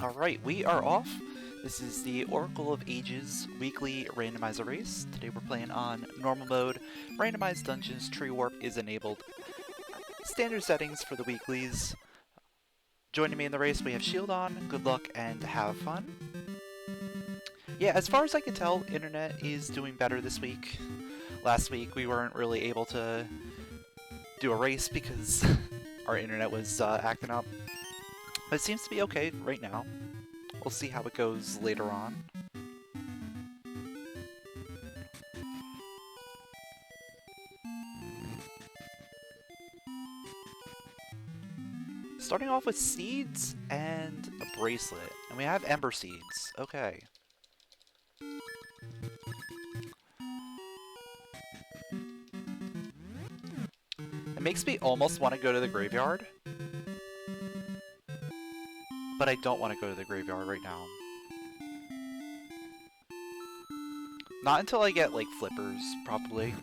Alright, we are off. This is the Oracle of Ages weekly randomizer race. Today we're playing on normal mode. Randomized dungeons, tree warp is enabled. Standard settings for the weeklies. Joining me in the race we have Shield on. Good luck and have fun. Yeah, as far as I can tell, internet is doing better this week. Last week we weren't really able to do a race because our internet was acting up. But it seems to be okay right now. We'll see how it goes later on. Starting off with seeds and a bracelet. And we have ember seeds. Okay. It makes me almost want to go to the graveyard. But I don't want to go to the graveyard right now. Not until I get, like, flippers, probably.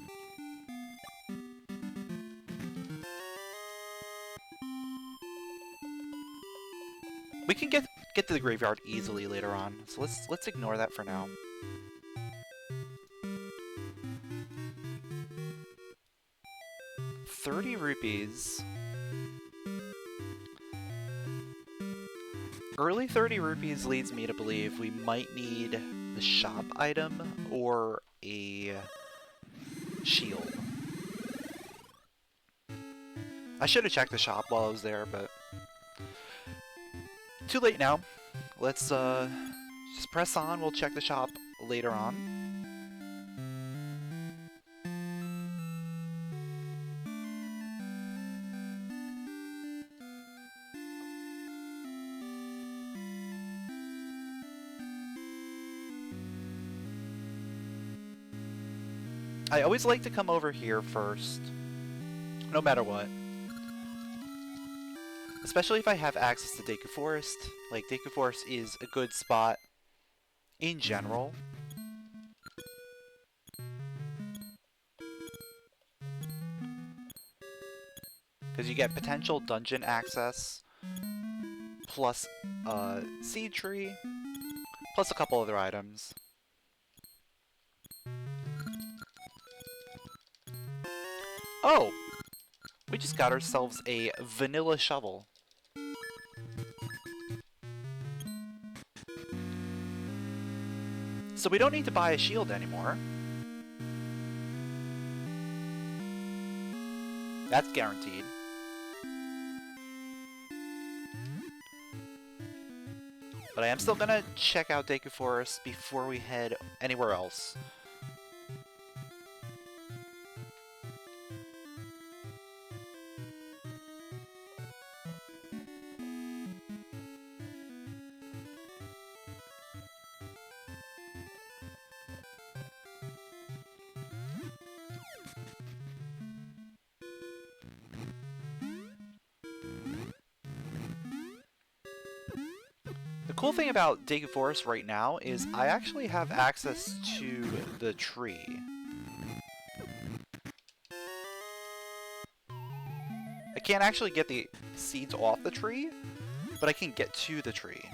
We can get to the graveyard easily later on, so let's ignore that for now. ₹30. Early 30 rupees leads me to believe we might need the shop item or a shield. I should have checked the shop while I was there, but too late now. Let's just press on. We'll check the shop later on. I always like to come over here first, no matter what. Especially if I have access to Deku Forest. Like, Deku Forest is a good spot in general. Because you get potential dungeon access, plus seed tree, plus a couple other items. Oh! We just got ourselves a vanilla shovel. So we don't need to buy a shield anymore. That's guaranteed. But I am still gonna check out Deku Forest before we head anywhere else. The cool thing about Deku Forest right now is I actually have access to the tree. I can't actually get the seeds off the tree, but I can get to the tree.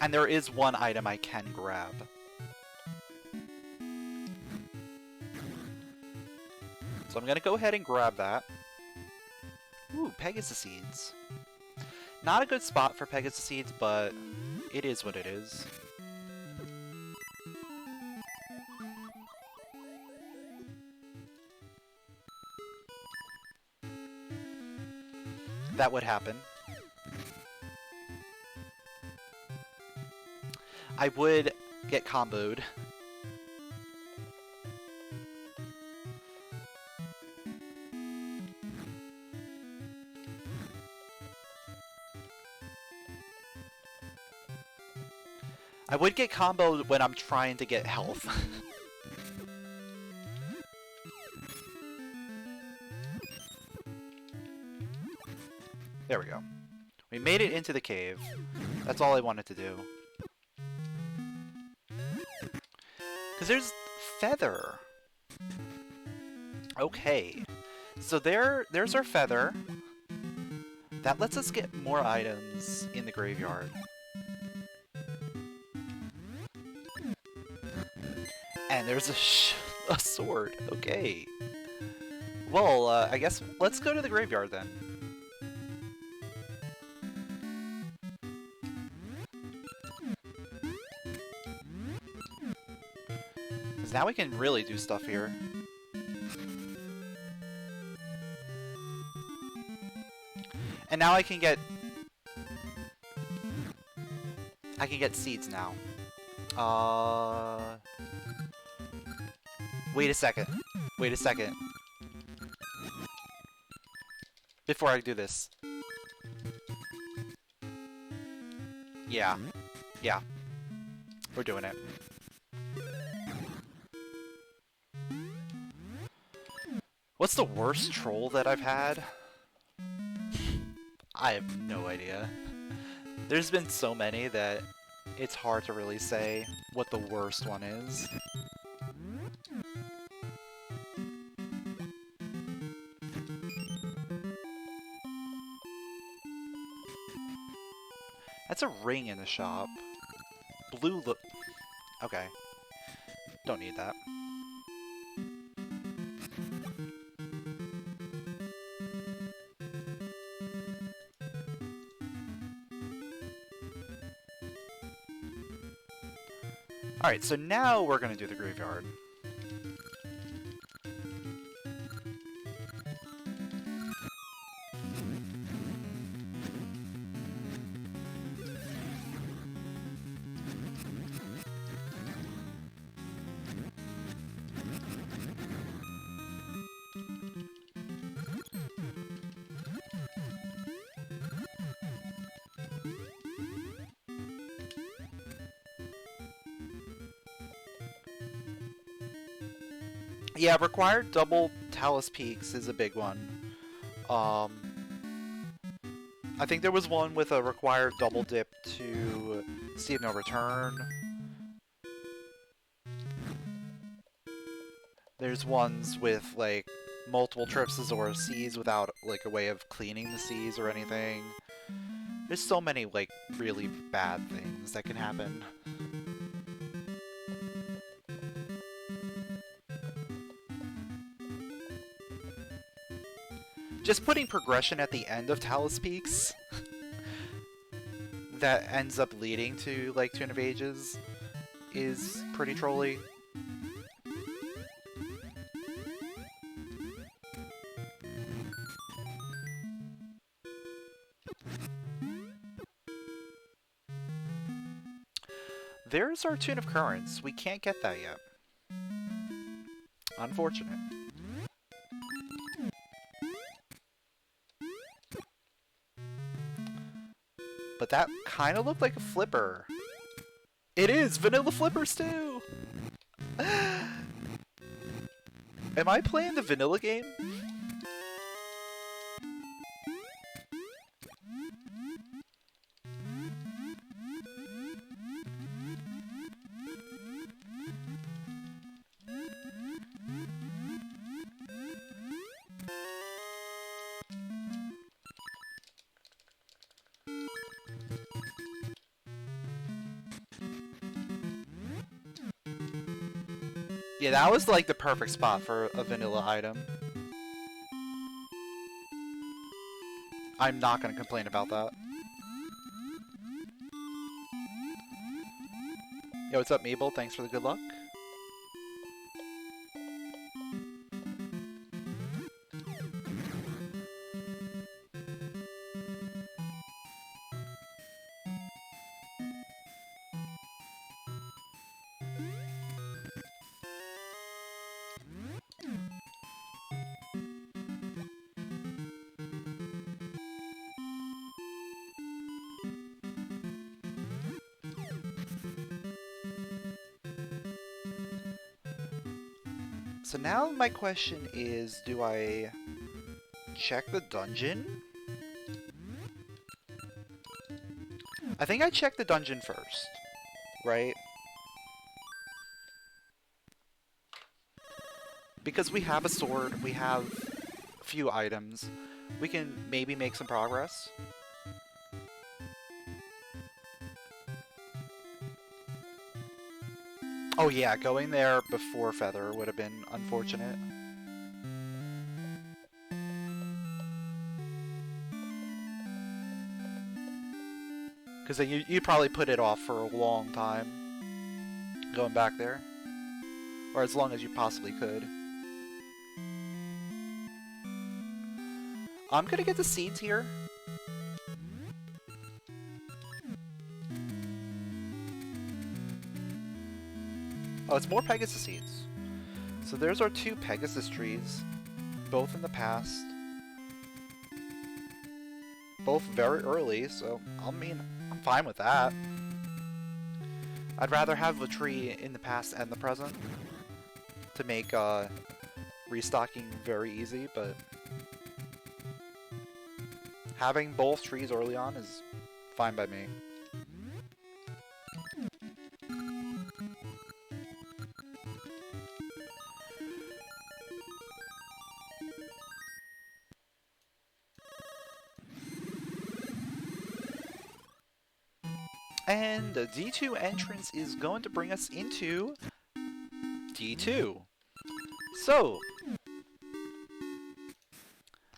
And there is one item I can grab. So I'm gonna go ahead and grab that. Ooh, Pegasus seeds. Not a good spot for Pegasus seeds, but it is what it is. That would happen. I would get comboed. I would get comboed when I'm trying to get health. There we go. We made it into the cave. That's all I wanted to do. Because there's feather. Okay. So there's our feather. That lets us get more items in the graveyard. And there's a sword. Okay. Well, I guess let's go to the graveyard then. Because now we can really do stuff here. And now I can get seeds now. Wait a second. Wait a second. Before I do this. Yeah. Yeah. We're doing it. What's the worst troll that I've had? I have no idea. There's been so many that it's hard to really say what the worst one is. That's a ring in the shop. Blue look. Okay. Don't need that. Alright, so now we're gonna do the graveyard. Yeah, required double Talus Peaks is a big one. I think there was one with a required double dip to Sea of No Return. There's ones with, like, multiple trips to Zora Seas without, like, a way of cleaning the seas or anything. There's so many, like, really bad things that can happen. Just putting progression at the end of Talus Peaks that ends up leading to, like, Tune of Ages is pretty trolly. There's our Tune of Currents. We can't get that yet. Unfortunate. But that kind of looked like a flipper. It is! Vanilla flippers too! Am I playing the vanilla game? Yeah, that was like the perfect spot for a vanilla item. I'm not gonna complain about that. Yo, what's up, Mabel? Thanks for the good luck. So now my question is, do I check the dungeon? I think I checked the dungeon first, right? Because we have a sword, we have few items, we can maybe make some progress. Oh yeah, going there before Feather would have been unfortunate. Because then you'd probably put it off for a long time, going back there. Or as long as you possibly could. I'm gonna get the seeds here. Oh, it's more Pegasus seeds. So there's our 2 Pegasus trees, both in the past. Both very early, so I mean, I'm fine with that. I'd rather have a tree in the past and the present to make restocking very easy, but having both trees early on is fine by me. And the D2 entrance is going to bring us into D2. So,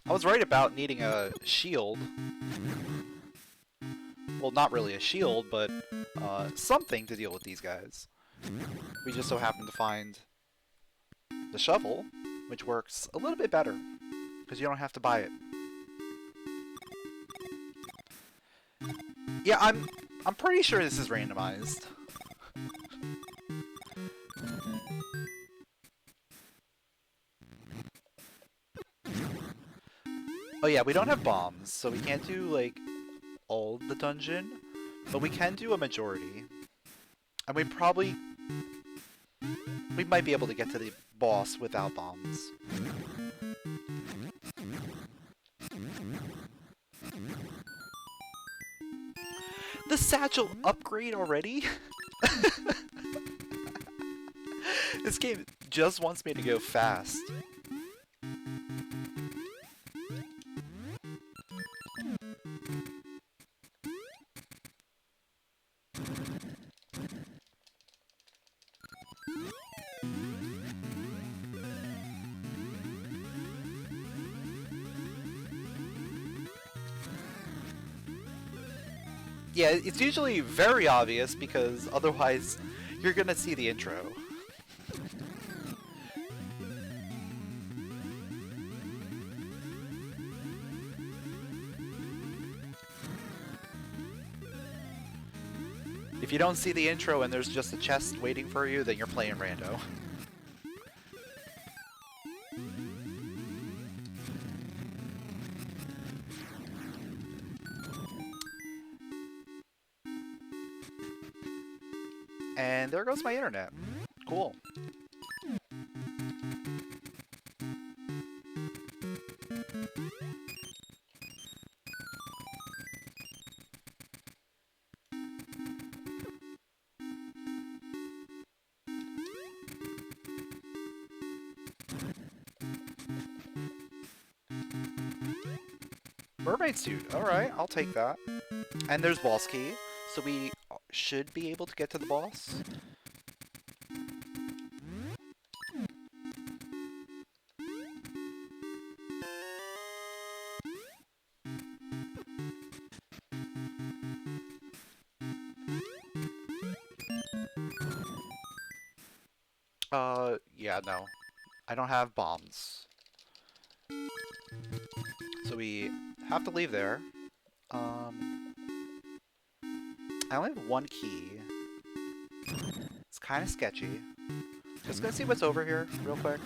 I was right about needing a shield. Well, not really a shield, but something to deal with these guys. We just so happen to find the shovel, which works a little bit better, because you don't have to buy it. Yeah, I'm pretty sure this is randomized. Oh yeah, we don't have bombs, so we can't do, like, all the dungeon, but we can do a majority. And we might be able to get to the boss without bombs. The satchel upgrade already? This game just wants me to go fast. Yeah, it's usually very obvious because otherwise you're gonna see the intro. If you don't see the intro and there's just a chest waiting for you, then you're playing rando. And there goes my internet. Cool. Mermaid suit. Alright, I'll take that. And there's boss key, so we should be able to get to the boss. Yeah, no. I don't have bombs. So we have to leave there. I only have 1 key. It's kind of sketchy. Just gonna see what's over here real quick.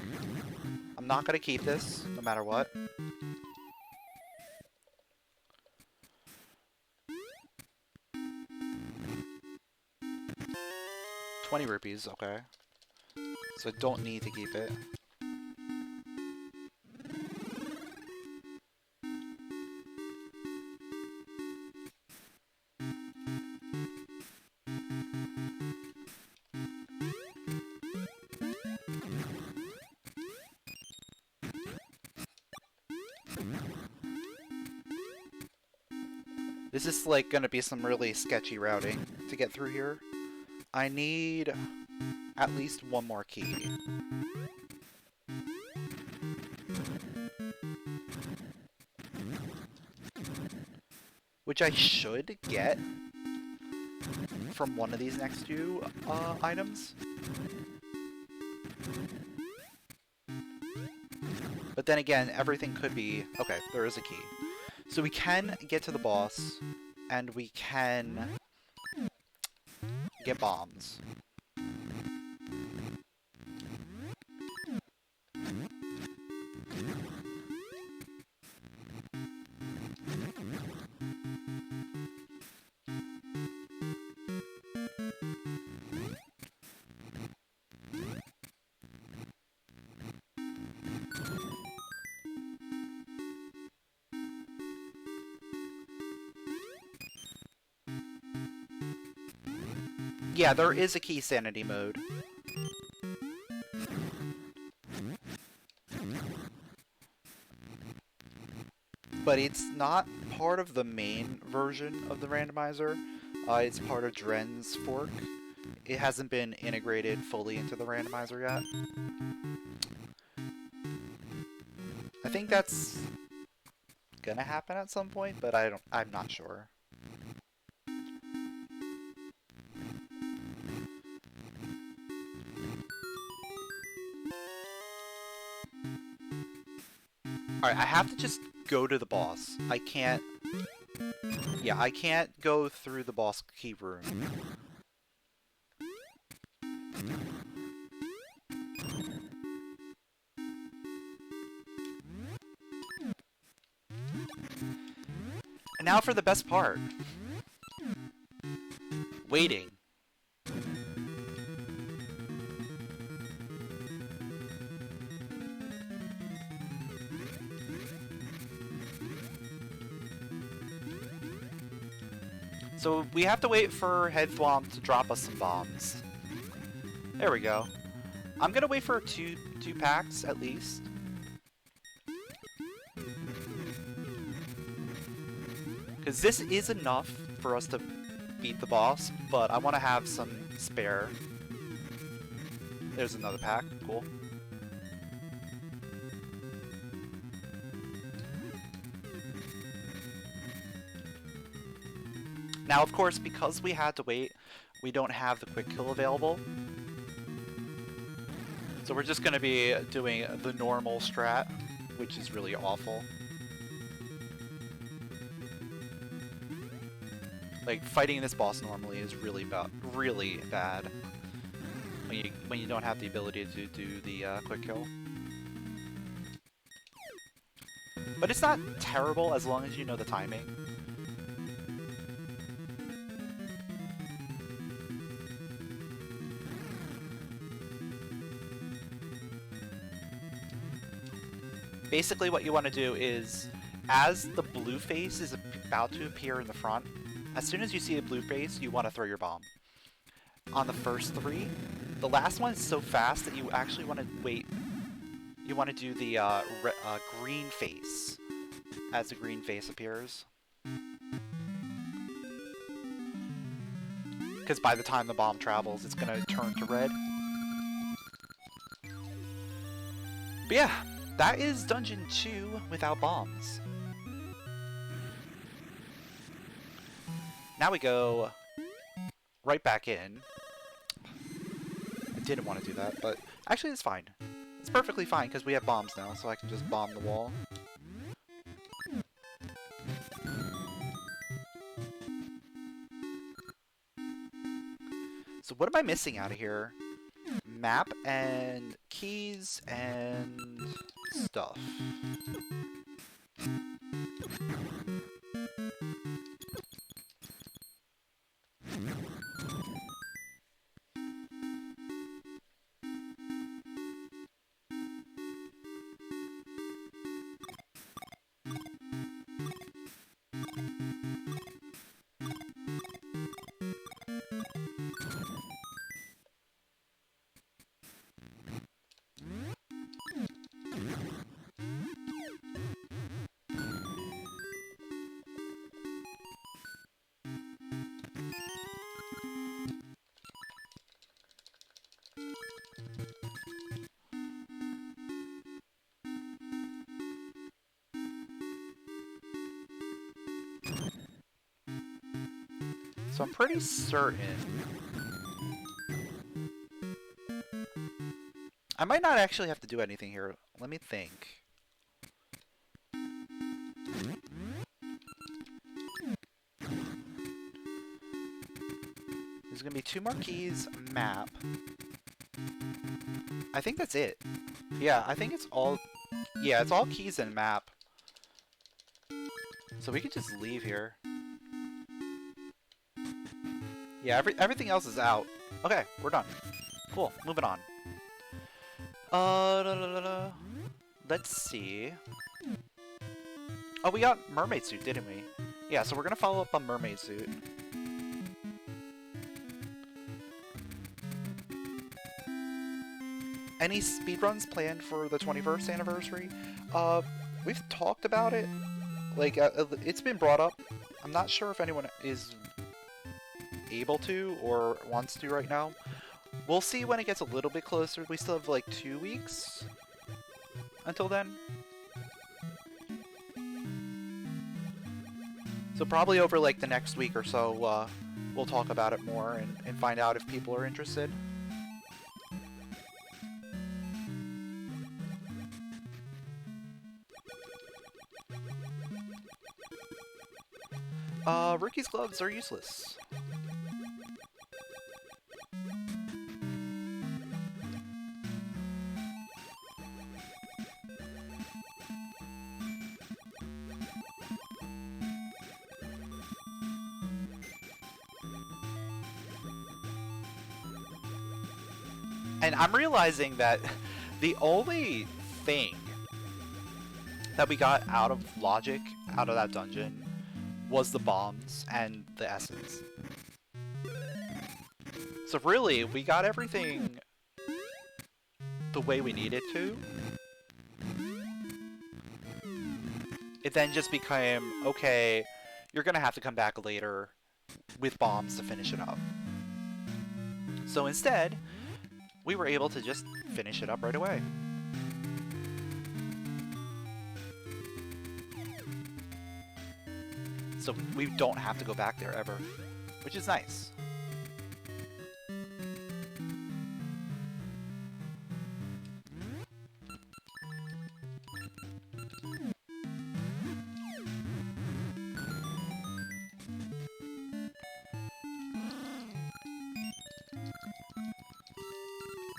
I'm not gonna keep this, no matter what. $20, okay. So I don't need to keep it. This is like gonna be some really sketchy routing to get through here. I need at least one more key. Which I should get from one of these next two items. But then again, everything could be... Okay, there is a key. So we can get to the boss, and we can get bombs. Yeah, there is a key sanity mode. But it's not part of the main version of the randomizer. It's part of Dren's fork. It hasn't been integrated fully into the randomizer yet. I think that's gonna happen at some point, but I'm not sure. Alright, I have to just go to the boss. I can't... Yeah, I can't go through the boss key room. And now for the best part. Waiting. So we have to wait for Head Thwomp to drop us some bombs. There we go. I'm gonna wait for two packs at least. Because this is enough for us to beat the boss, but I want to have some spare. There's another pack. Cool. Now, of course, because we had to wait, we don't have the quick kill available. So we're just going to be doing the normal strat, which is really awful. Like, fighting this boss normally is really bad when you don't have the ability to do the quick kill. But it's not terrible as long as you know the timing. Basically what you want to do is, as the blue face is about to appear in the front, as soon as you see a blue face, you want to throw your bomb. On the first three, the last one is so fast that you actually want to wait. You want to do the green face as the green face appears. Because by the time the bomb travels, it's going to turn to red. But yeah, that is Dungeon 2 without bombs. Now we go right back in. I didn't want to do that, but actually it's fine. It's perfectly fine because we have bombs now, so I can just bomb the wall. So what am I missing out of here? Map and keys and stuff. So I'm pretty certain I might not actually have to do anything here. Let me think. There's gonna be 2 more keys, map. I think that's it. Yeah, I think it's all... Yeah, it's all keys and map. So we could just leave here. Yeah, everything else is out. Okay, we're done. Cool, moving on. Let's see. Oh, we got mermaid suit, didn't we? Yeah, so we're gonna follow up on mermaid suit. Any speedruns planned for the 21st anniversary? We've talked about it. Like, it's been brought up. I'm not sure if anyone is able to or wants to right now. We'll see when it gets a little bit closer. We still have like 2 weeks until then. So probably over like the next week or so, we'll talk about it more and find out if people are interested. Rookie's gloves are useless. And I'm realizing that the only thing that we got out of logic, out of that dungeon, was the bombs and the essence. So really, we got everything the way we needed to. It then just became, okay, you're gonna have to come back later with bombs to finish it up. So instead, we were able to just finish it up right away. So we don't have to go back there ever, which is nice.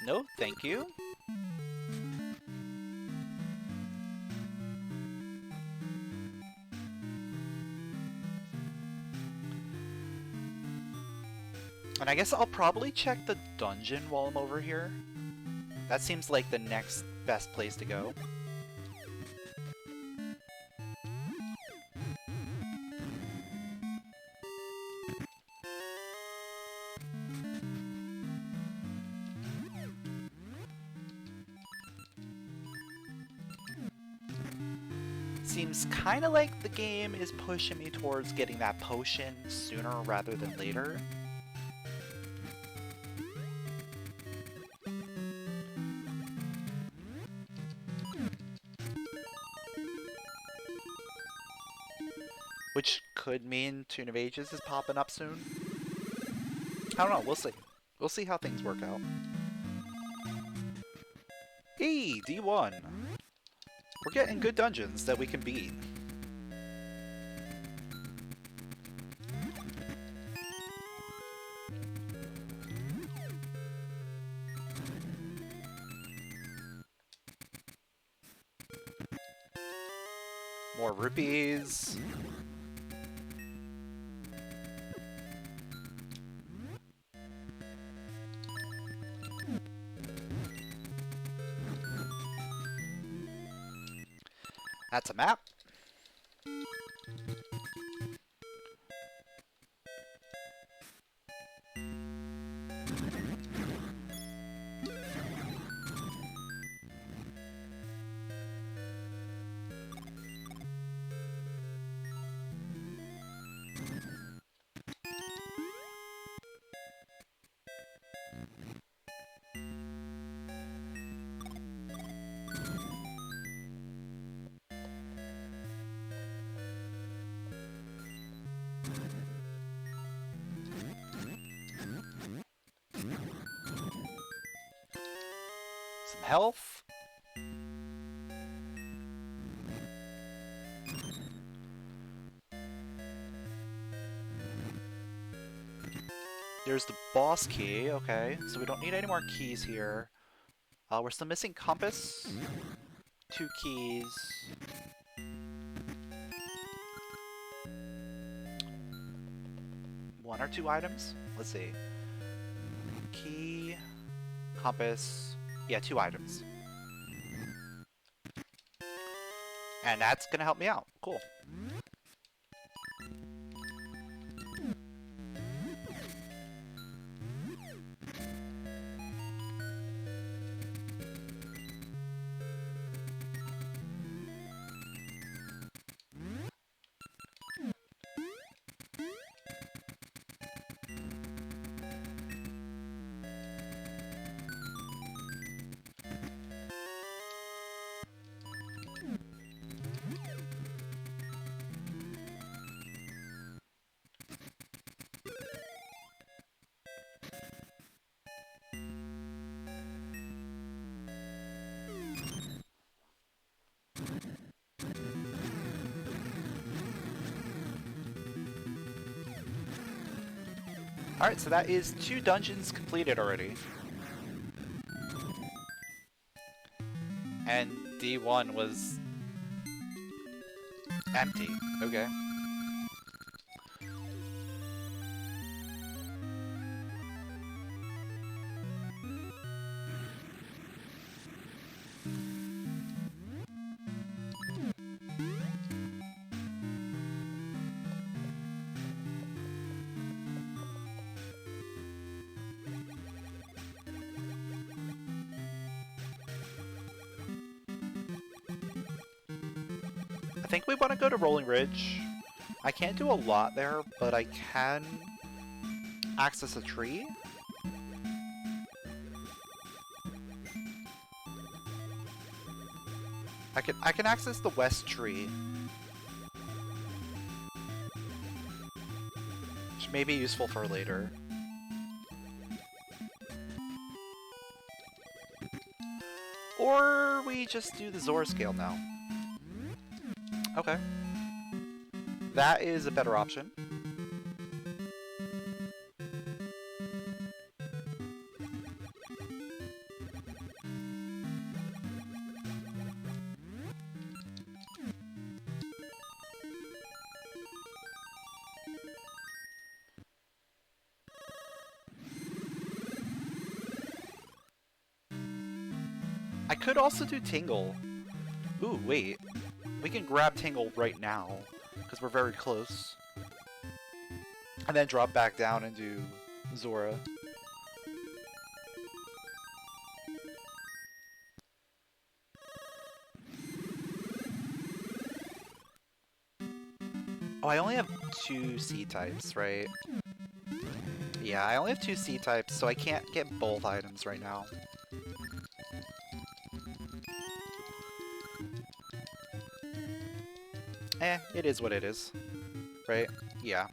No, thank you. And I guess I'll probably check the dungeon while I'm over here. That seems like the next best place to go. Seems kind of like the game is pushing me towards getting that potion sooner rather than later. Which could mean Tune of Ages is popping up soon. I don't know, we'll see. We'll see how things work out. Hey, D1! We're getting good dungeons that we can beat. More rupees. That's a map. health. There's the boss key, okay. So we don't need any more keys here. We're still missing compass. 2 keys. One or two items? Let's see. Key, compass. Yeah, 2 items. And that's gonna help me out. Cool. Alright, so that is 2 dungeons completed already. And D1 was empty. Okay. I think we want to go to Rolling Ridge. I can't do a lot there, but I can access a tree. I can access the west tree, which may be useful for later. Or we just do the Zora scale now. Okay. That is a better option. I could also do Tingle. Ooh, wait. We can grab Tingle right now, because we're very close. And then drop back down and do Zora. Oh, I only have 2 C-types, right? Yeah, I only have 2 C-types, so I can't get both items right now. It is what it is. Right? Yeah.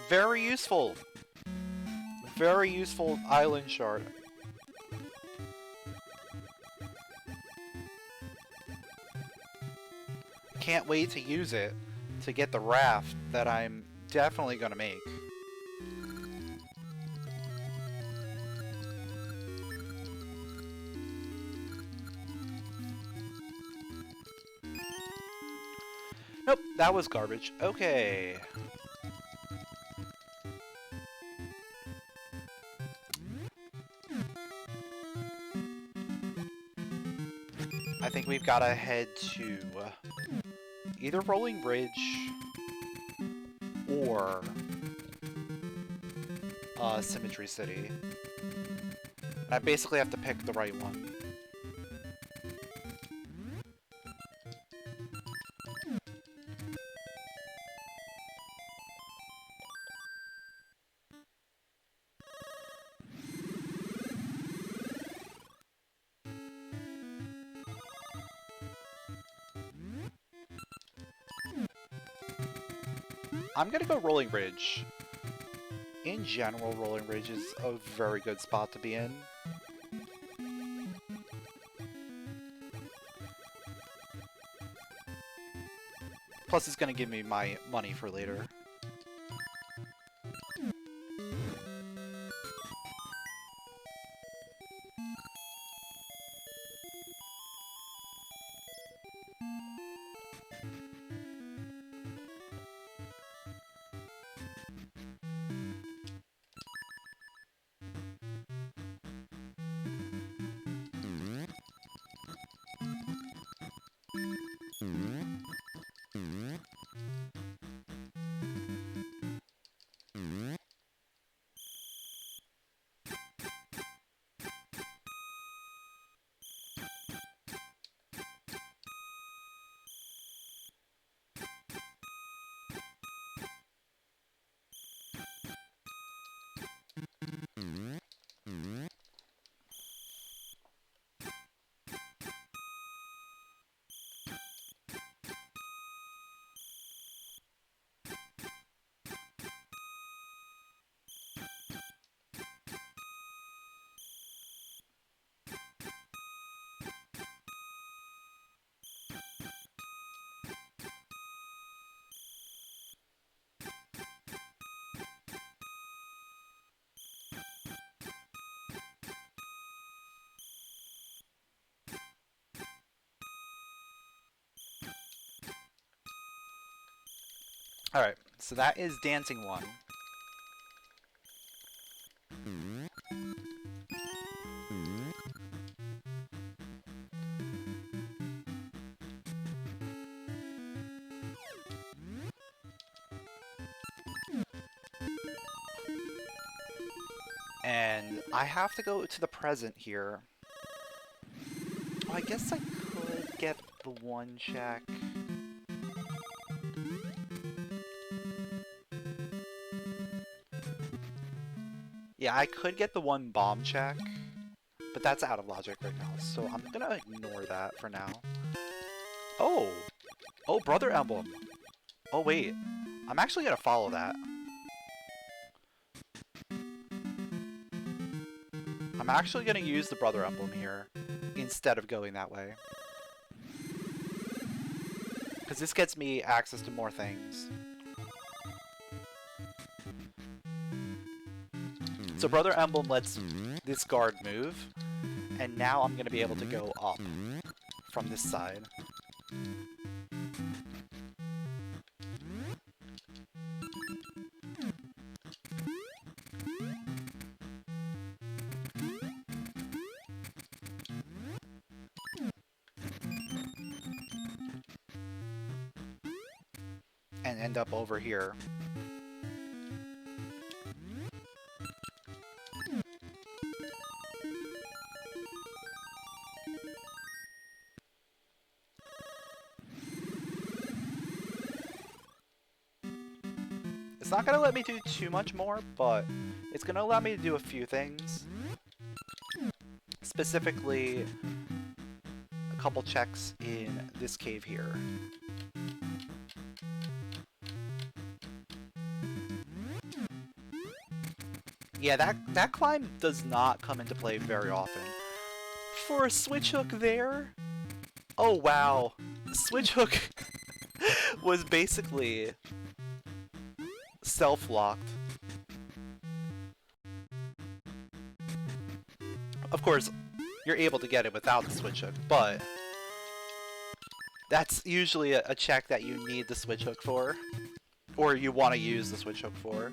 Very useful. Very useful island shard. Can't wait to use it to get the raft that I'm definitely gonna make. Nope, that was garbage. Okay. I think we've got to head to either Rolling Ridge or Symmetry City. And I basically have to pick the right one. I'm gonna go Rolling Ridge. In general, Rolling Ridge is a very good spot to be in. Plus, it's gonna give me my money for later. Alright, so that is Dancing 1. And I have to go to the present here. Well, I guess I could get the one check. Yeah, I could get the one bomb check, but that's out of logic right now, so I'm gonna ignore that for now. Oh! Oh, Brother Emblem! Oh wait, I'm actually gonna follow that. I'm actually gonna use the Brother Emblem here, instead of going that way. Because this gets me access to more things. So Brother Emblem lets this guard move, and now I'm going to be able to go up from this side. And end up over here. It's not going to let me do too much more, but it's going to allow me to do a few things. Specifically, a couple checks in this cave here. Yeah, that climb does not come into play very often. For a switch hook there? Oh wow. Switch hook was basically self-locked. Of course, you're able to get it without the switch hook, but That's usually a check that you need the switch hook for. Or you want to use the switch hook for.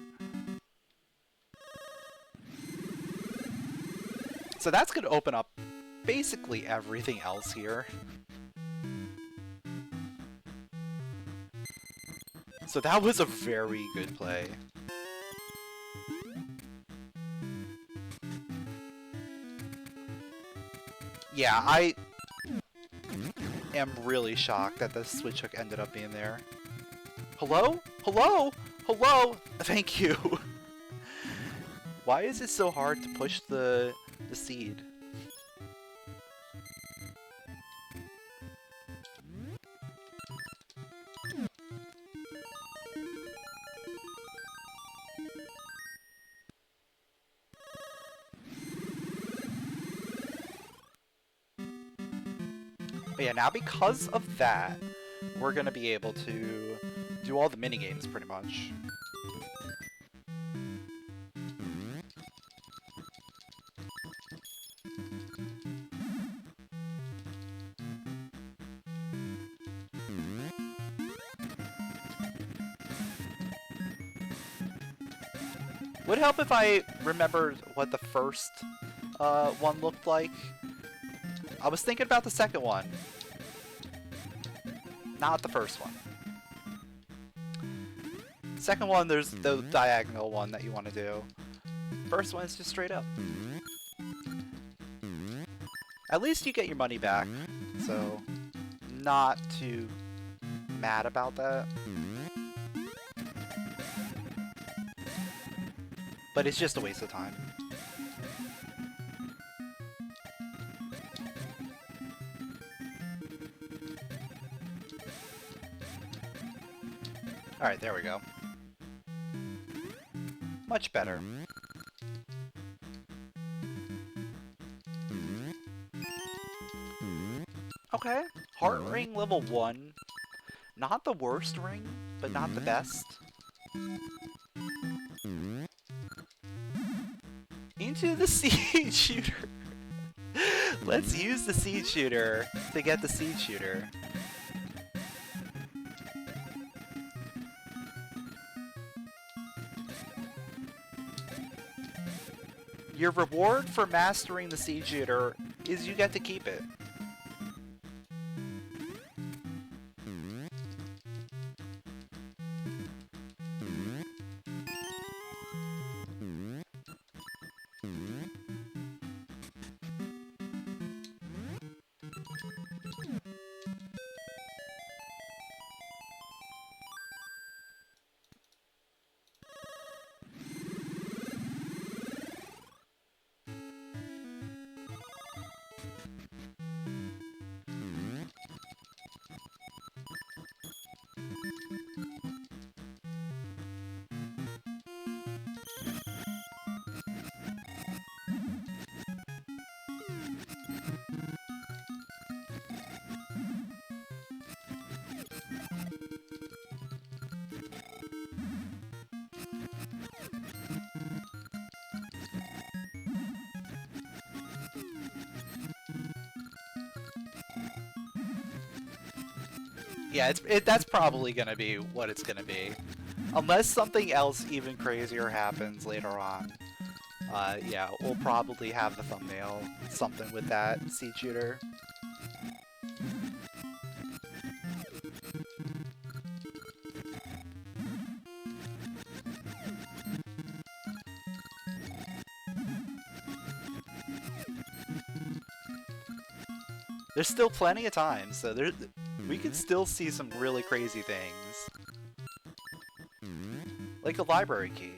So that's going to open up basically everything else here. So that was a very good play. Yeah, I am really shocked that the switch hook ended up being there. Hello? Hello? Hello? Thank you. Why is it so hard to push the seed? But yeah, now because of that, we're gonna be able to do all the minigames pretty much. Would help if I remembered what the first one looked like. I was thinking about the second one, not the first one. Second one, there's the diagonal one that you want to do. First one is just straight up. At least you get your money back, so not too mad about that. But it's just a waste of time. Alright, there we go. Much better. Okay, heart ring level 1. Not the worst ring, but not the best. Into the seed shooter. Let's use the seed shooter to get the seed shooter. Your reward for mastering the seed shooter is you get to keep it. Yeah, that's probably gonna be what it's gonna be. Unless something else even crazier happens later on. Yeah, we'll probably have the thumbnail, something with that seed shooter. There's still plenty of time, so we can still see some really crazy things. Like a library key.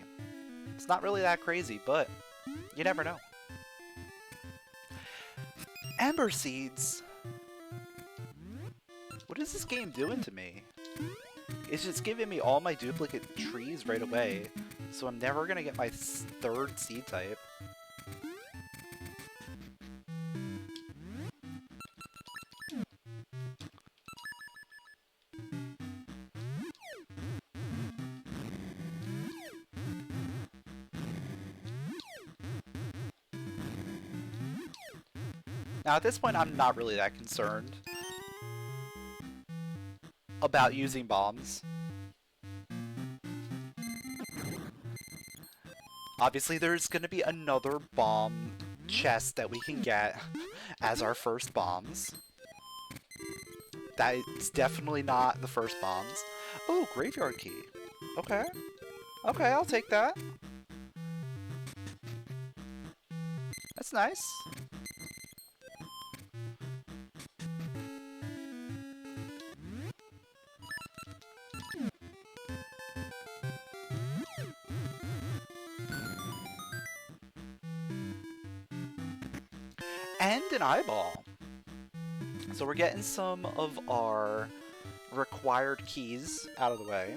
It's not really that crazy, but you never know. Ember seeds! What is this game doing to me? It's just giving me all my duplicate trees right away, so I'm never gonna get my third seed type. Now at this point I'm not really that concerned. about using bombs. Obviously, there's going to be another bomb chest that we can get as our first bombs. That's definitely not the first bombs. Oh, graveyard key. Okay. Okay, I'll take that. That's nice. And an eyeball. So we're getting some of our required keys out of the way.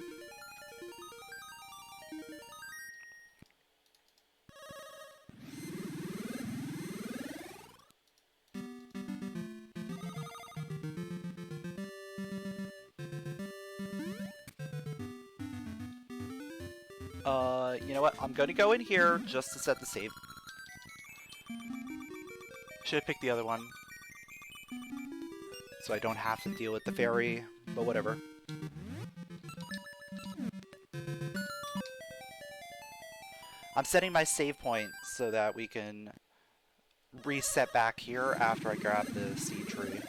You know what? I'm gonna go in here just to set the save. Should have picked the other one. So I don't have to deal with the fairy, but whatever. I'm setting my save point so that we can reset back here after I grab the seed tree.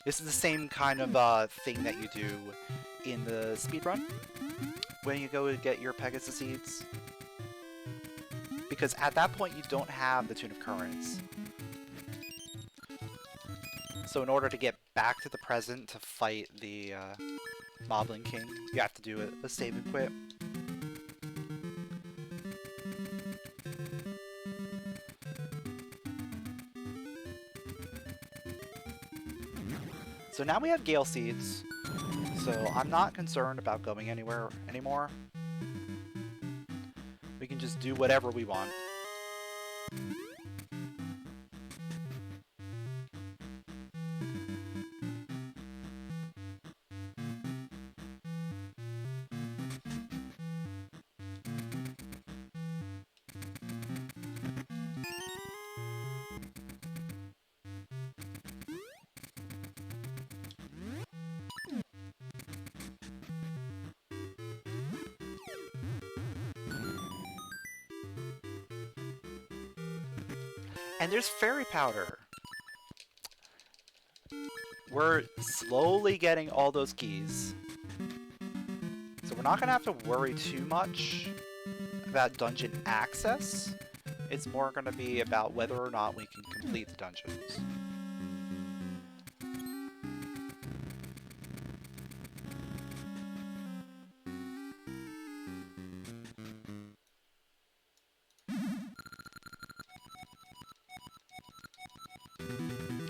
This is the same kind of thing that you do in the speedrun when you go to get your Pegasus seeds. Because at that point you don't have the Tune of Currents. So in order to get back to the present to fight the Moblin King, you have to do a save and quit. So now we have Gale Seeds, so I'm not concerned about going anywhere anymore. We can just do whatever we want. And there's fairy powder. We're slowly getting all those keys. So we're not going to have to worry too much about dungeon access. It's more going to be about whether or not we can complete the dungeons.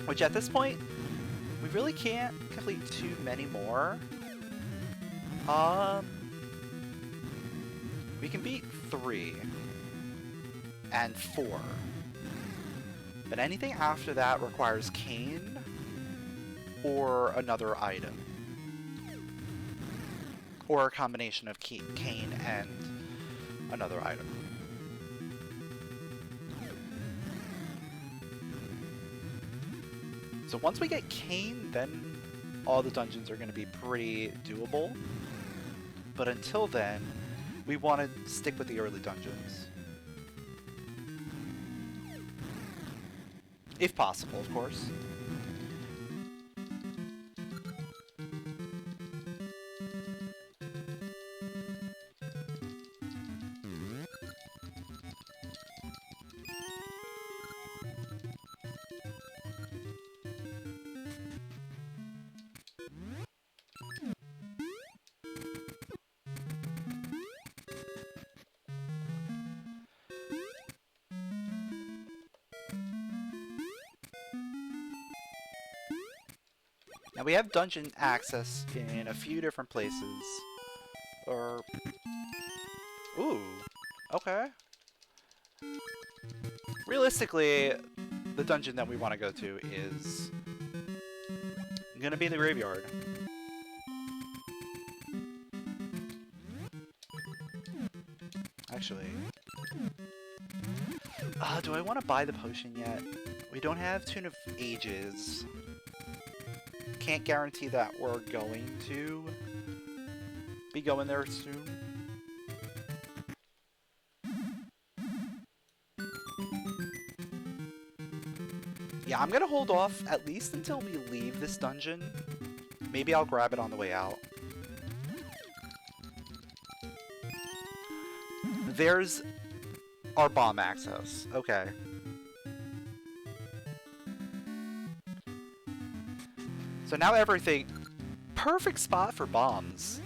Which at this point, we really can't complete too many more. We can beat 3 and 4. But anything after that requires cane or another item. Or a combination of cane and another item. So once we get cane, then all the dungeons are going to be pretty doable. But until then, we want to stick with the early dungeons. If possible, of course. Now we have dungeon access in a few different places. Ooh, okay. Realistically, the dungeon that we want to go to is gonna be the graveyard. Actually, do I want to buy the potion yet? We don't have Tune of Ages. Can't guarantee that we're going to be going there soon. Yeah, I'm gonna hold off at least until we leave this dungeon. Maybe I'll grab it on the way out. There's our bomb access. Okay. So now everything... Perfect spot for bombs.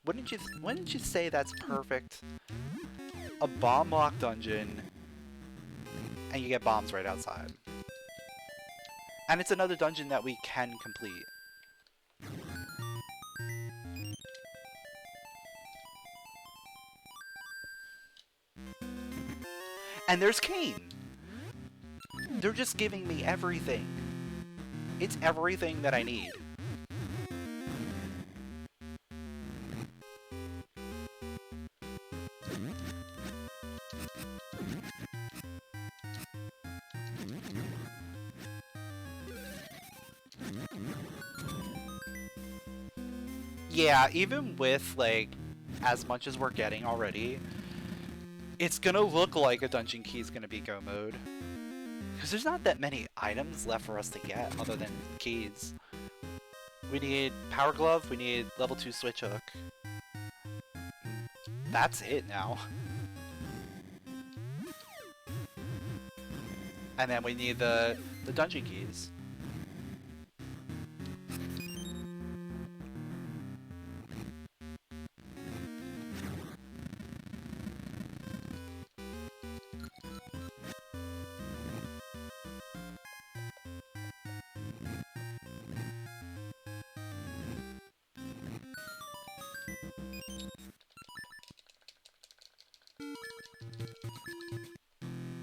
Wouldn't you say that's perfect? A bomb lock dungeon, and you get bombs right outside. And it's another dungeon that we can complete. And there's Kane! They're just giving me everything. It's everything that I need. Yeah, even with, like, as much as we're getting already, it's gonna look like a dungeon key is gonna be go mode. Because there's not that many items left for us to get other than keys. We need Power Glove, we need level 2 Switch Hook. That's it now. And then we need the dungeon keys.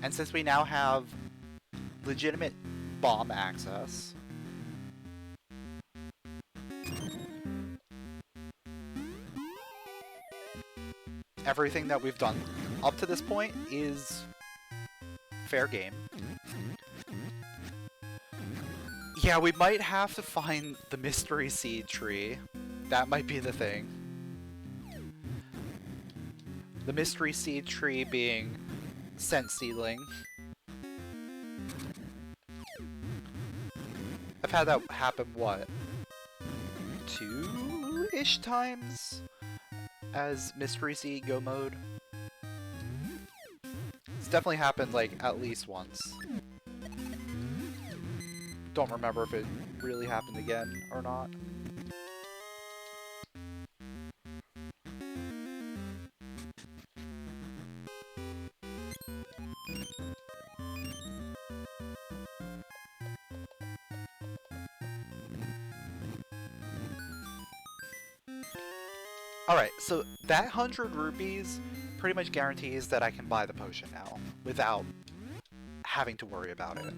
And since we now have legitimate bomb access, everything that we've done up to this point is fair game. Yeah, we might have to find the mystery seed tree. That might be the thing. The mystery seed tree being Scent Seedling. I've had that happen, what? 2-ish times as mystery seed go mode. It's definitely happened like at least once. Don't remember if it really happened again or not. Alright, so that 100 rupees pretty much guarantees that I can buy the potion now without having to worry about it.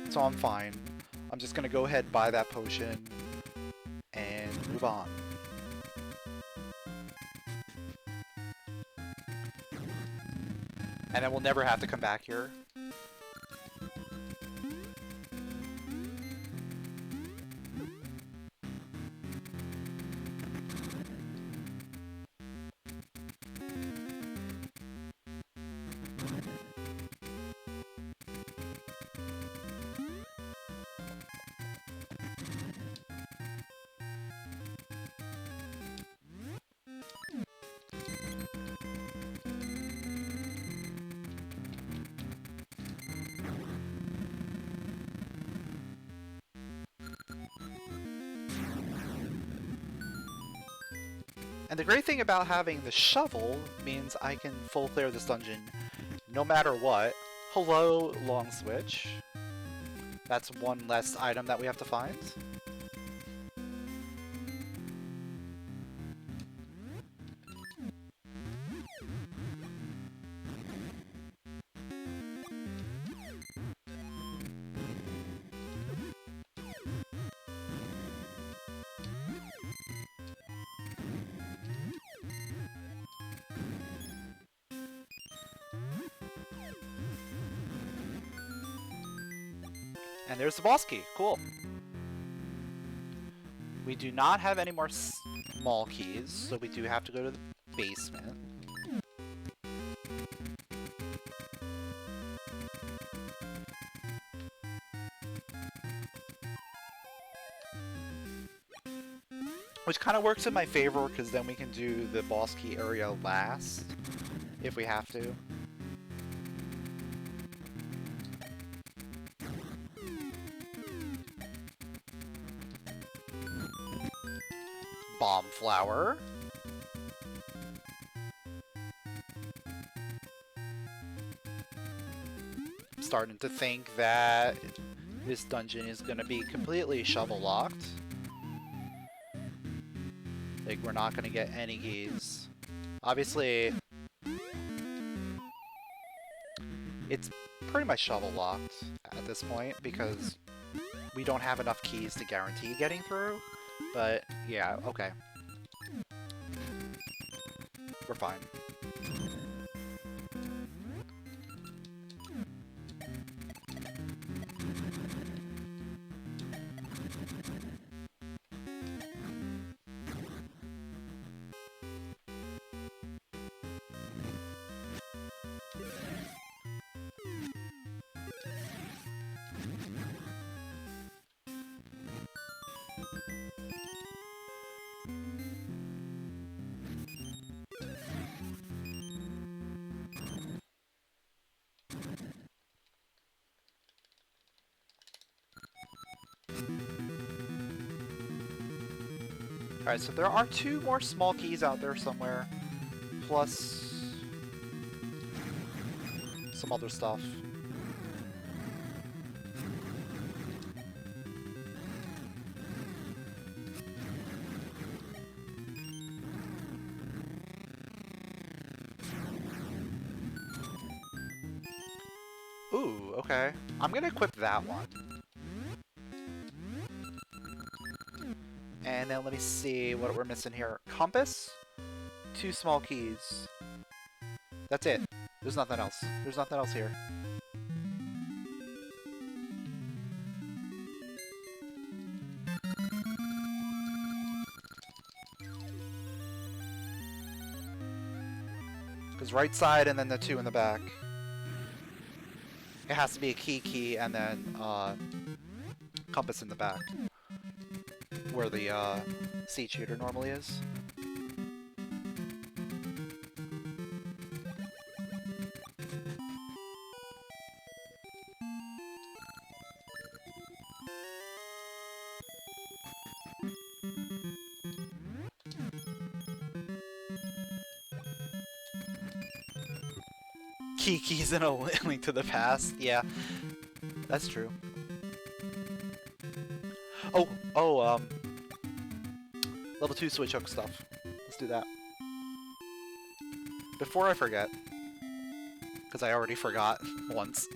So I'm fine. I'm just gonna go ahead and buy that potion and move on. And then we'll never have to come back here. And the great thing about having the shovel means I can full clear this dungeon no matter what. Hello, long switch. That's one less item that we have to find. And there's the boss key. Cool. We do not have any more small keys, so we do have to go to the basement. Which kind of works in my favor, because then we can do the boss key area last, if we have to. Bomb flower. I'm starting to think that this dungeon is going to be completely shovel-locked. Like, we're not going to get any keys. Obviously, it's pretty much shovel-locked at this point, because we don't have enough keys to guarantee getting through. But, yeah, okay. We're fine. Alright, so there are 2 more small keys out there somewhere, plus some other stuff. Ooh, okay. I'm gonna equip that one. And then let me see what we're missing here. Compass, 2 small keys. That's it. There's nothing else. There's nothing else here. Because right side and then the 2 in the back. It has to be a key and then compass in the back. Where the seat shooter normally is. Keys in a Link to the Past. Yeah, that's true. Oh, level 2 switch hook stuff. Let's do that. Before I forget. Because I already forgot once.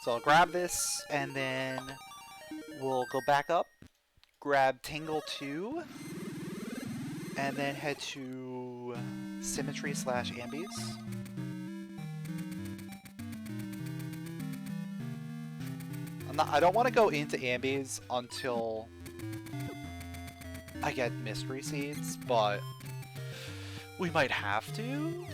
So I'll grab this, and then we'll go back up, grab Tingle 2, and then head to Symmetry/Ambies. I don't want to go into Ambies until I get Mystery Seeds, but we might have to.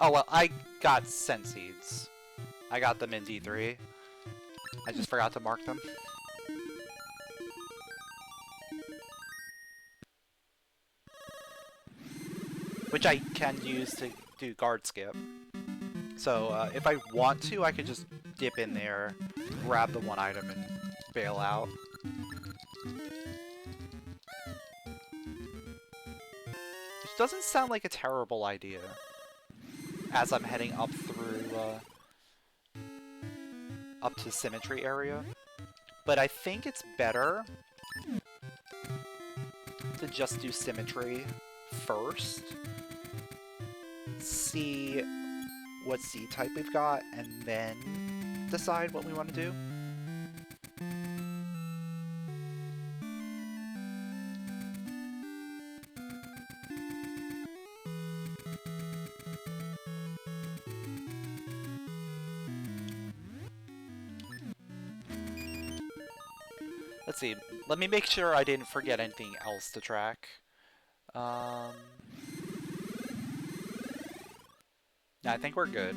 Oh, well, I got scent seeds. I got them in D3. I just forgot to mark them. Which I can use to do guard skip. So if I want to, I could just dip in there, grab the one item, and bail out. Which doesn't sound like a terrible idea. As I'm heading up through, up to the symmetry area. But I think it's better to just do symmetry first. See what seed type we've got, and then decide what we want to do. Let's see. Let me make sure I didn't forget anything else to track. Yeah, I think we're good.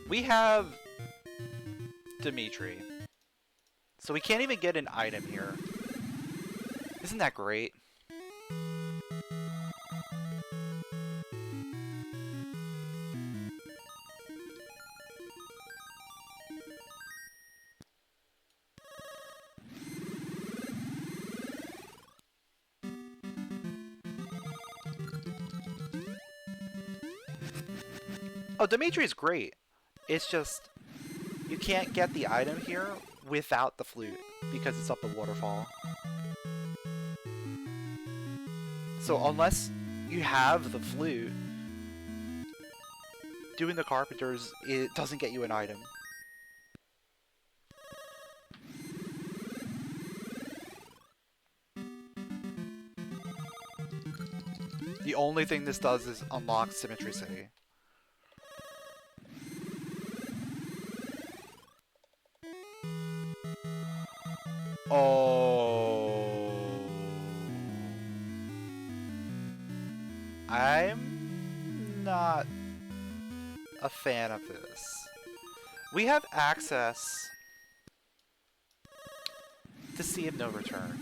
We have Dimitri. So we can't even get an item here. Isn't that great? Oh, Dimitri's great. It's just, you can't get the item here without the flute, because it's up the waterfall. So unless you have the flute, doing the carpenters, it doesn't get you an item. The only thing this does is unlock Symmetry City. Oh, I'm not a fan of this. We have access to Sea of No Return.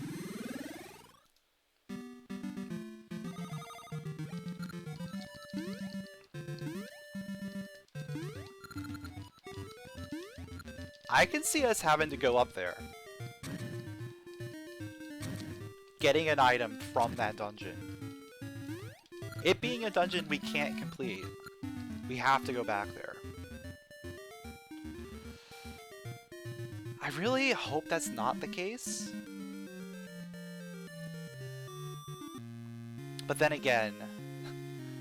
I can see us having to go up there. Getting an item from that dungeon. It being a dungeon we can't complete. We have to go back there. I really hope that's not the case. But then again,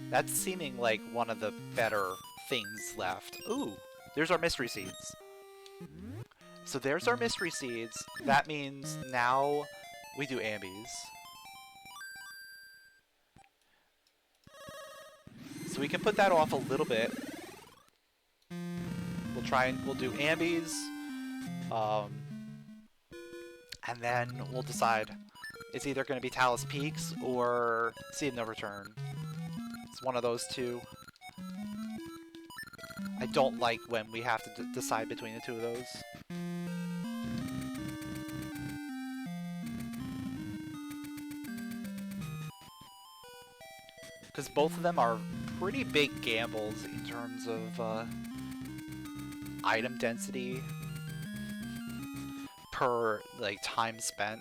that's seeming like one of the better things left. Ooh, there's our mystery seeds. So there's our mystery seeds. That means now we do ambies. So we can put that off a little bit. We'll do ambies. And then we'll decide. It's either going to be Talus Peaks or Sea of No Return. It's one of those two. I don't like when we have to decide between the two of those. Because both of them are pretty big gambles in terms of item density per like time spent.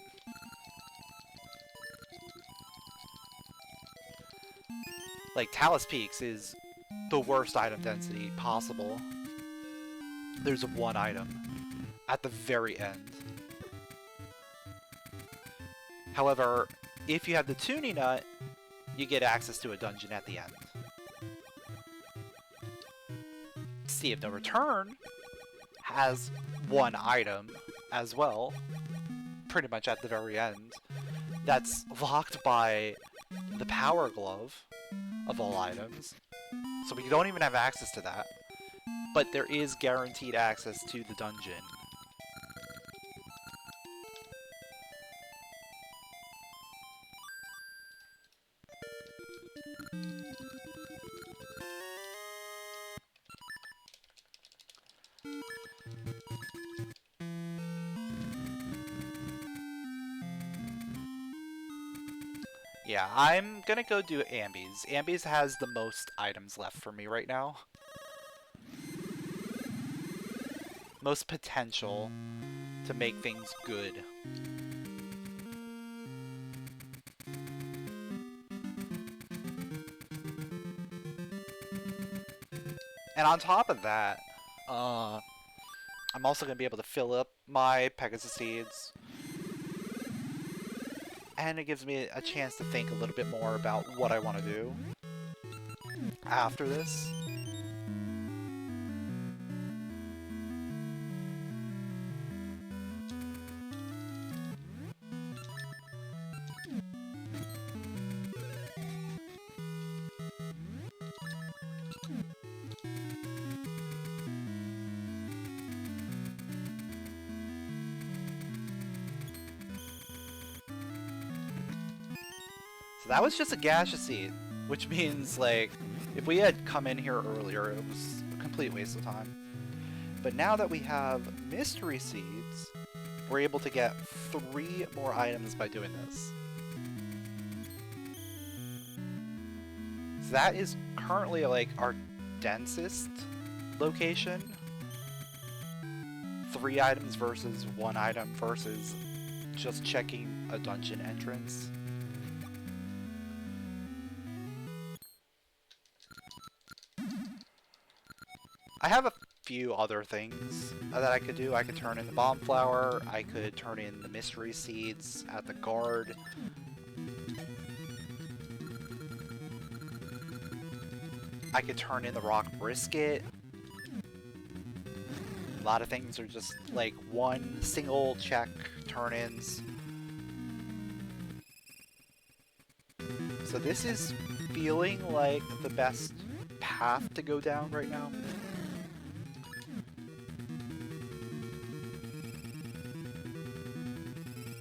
Like Talus Peaks is the worst item density possible. There's one item at the very end. However, if you have the tuning nut, you get access to a dungeon at the end. Sea of No Return has one item as well, pretty much at the very end, that's locked by the Power Glove of all items, so we don't even have access to that, but there is guaranteed access to the dungeon. Yeah, I'm gonna go do Ambi's. Ambi's has the most items left for me right now. Most potential to make things good. And on top of that, I'm also going to be able to fill up my Pegasus seeds. And it gives me a chance to think a little bit more about what I want to do after this. So that was just a gasha seed, which means, like, if we had come in here earlier, it was a complete waste of time. But now that we have mystery seeds, we're able to get 3 more items by doing this. So that is currently, like, our densest location. 3 items versus 1 item versus just checking a dungeon entrance. I have a few other things that I could do. I could turn in the bomb flower, I could turn in the mystery seeds at the guard. I could turn in the rock brisket. A lot of things are just like one single check turn-ins. So this is feeling like the best path to go down right now.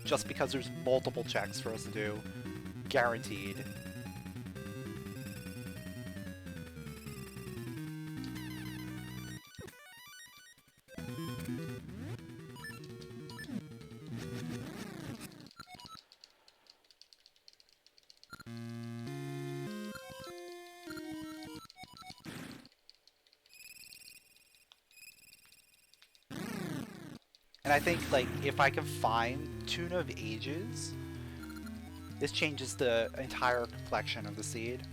Just because there's multiple checks for us to do, guaranteed. And I think, like, if I can find Tune of Ages, this changes the entire complexion of the seed.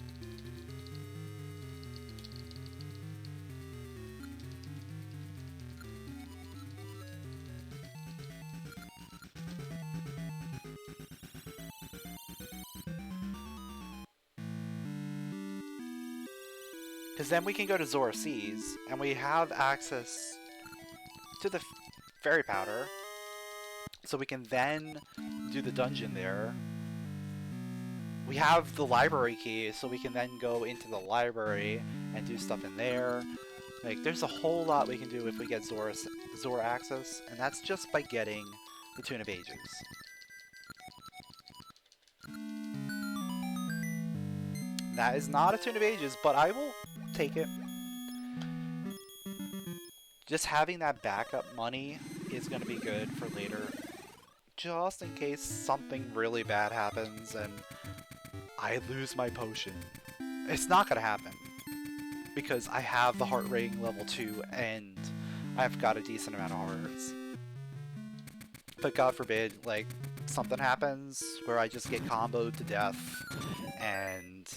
Because then we can go to Zora Seas, and we have access to the fairy powder, so we can then do the dungeon there. We have the library key, so we can then go into the library and do stuff in there. Like, there's a whole lot we can do if we get Zora access, and that's just by getting the Tune of Ages. That is not a Tune of Ages, but I will take it. Just having that backup money is going to be good for later. Just in case something really bad happens and I lose my potion. It's not going to happen. Because I have the heart rating level 2 and I've got a decent amount of hearts. But God forbid, like, something happens where I just get comboed to death and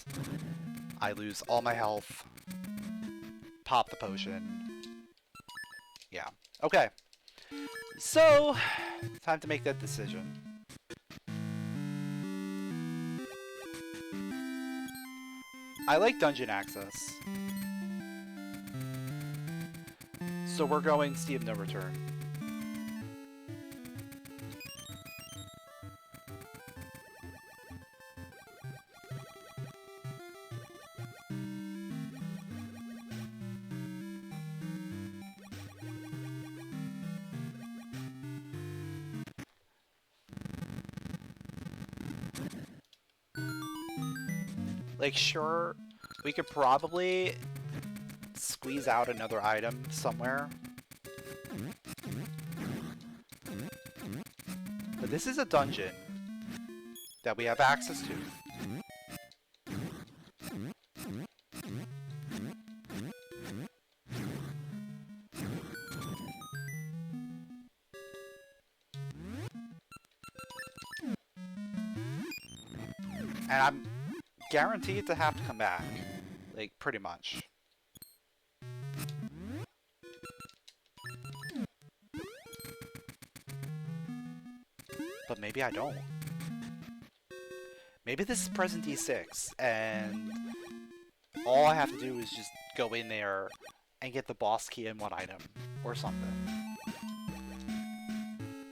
I lose all my health. Pop the potion. Yeah. Okay. So, time to make that decision. I like dungeon access. So we're going Sea of No Return. Like, sure, we could probably squeeze out another item somewhere. But this is a dungeon that we have access to. And I'm guaranteed to have to come back. Like, pretty much. But maybe I don't. Maybe this is present D6, and all I have to do is just go in there and get the boss key in one item, or something.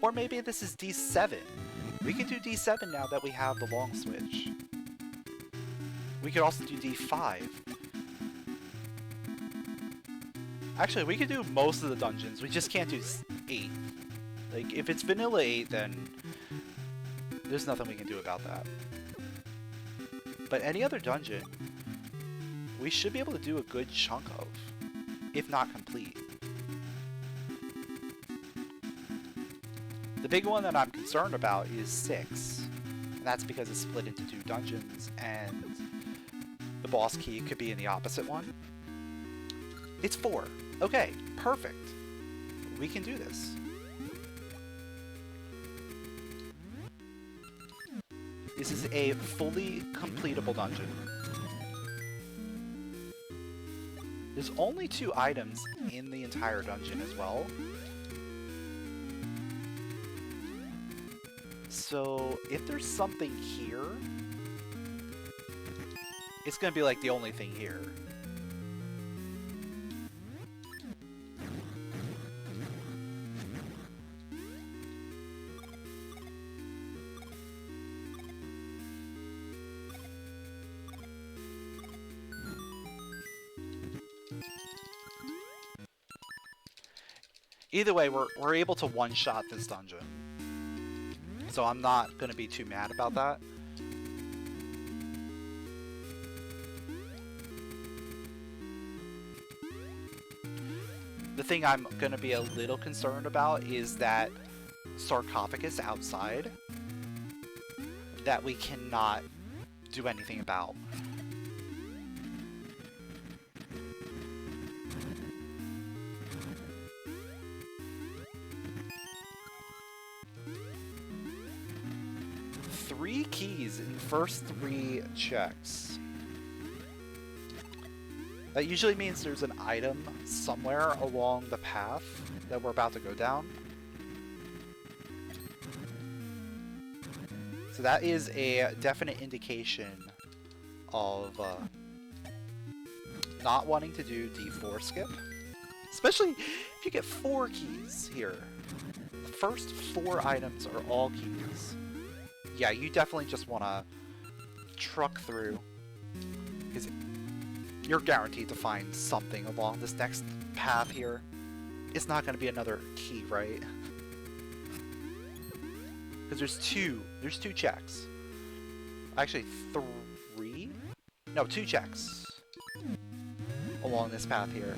Or maybe this is D7. We can do D7 now that we have the long switch. We could also do D5. Actually, we could do most of the dungeons, we just can't do 8. Like, if it's vanilla 8, then there's nothing we can do about that. But any other dungeon, we should be able to do a good chunk of, if not complete. The big one that I'm concerned about is 6, and that's because it's split into 2 dungeons, and the boss key could be in the opposite one. It's 4. Okay, perfect. We can do this. This is a fully completable dungeon. There's only 2 items in the entire dungeon as well. So if there's something here, it's gonna be like the only thing here. Either way, we're able to one-shot this dungeon. So I'm not going to be too mad about that. The thing I'm going to be a little concerned about is that sarcophagus outside that we cannot do anything about. Three keys in the first 3 checks. That usually means there's an item somewhere along the path that we're about to go down. So that is a definite indication of not wanting to do D4 skip. Especially if you get 4 keys here. The first 4 items are all keys. Yeah, you definitely just want to truck through, because you're guaranteed to find something along this next path here. It's not going to be another key, right? Because there's two checks. Actually, 3? No, 2 checks along this path here.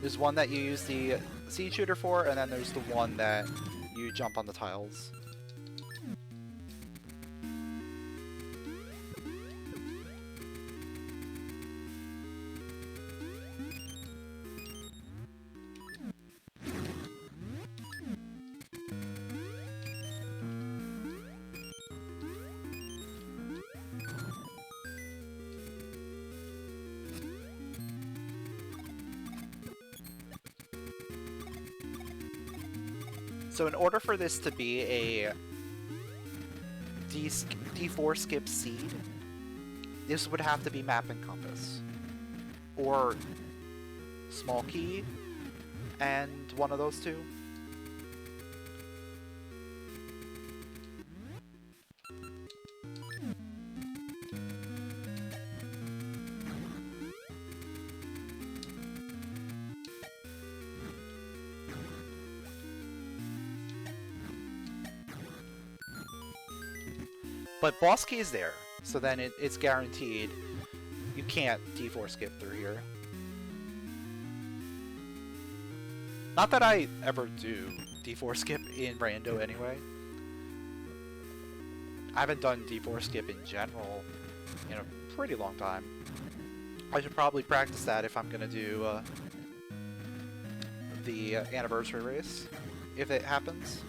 There's one that you use the seed shooter for, and then there's the one that you jump on the tiles. So in order for this to be a D4 skip seed, this would have to be map and compass. Or small key and one of those 2. But boss key is there, so then it's guaranteed you can't D4 skip through here. Not that I ever do D4 skip in rando anyway. I haven't done D4 skip in general in a pretty long time. I should probably practice that if I'm gonna do the anniversary race, if it happens.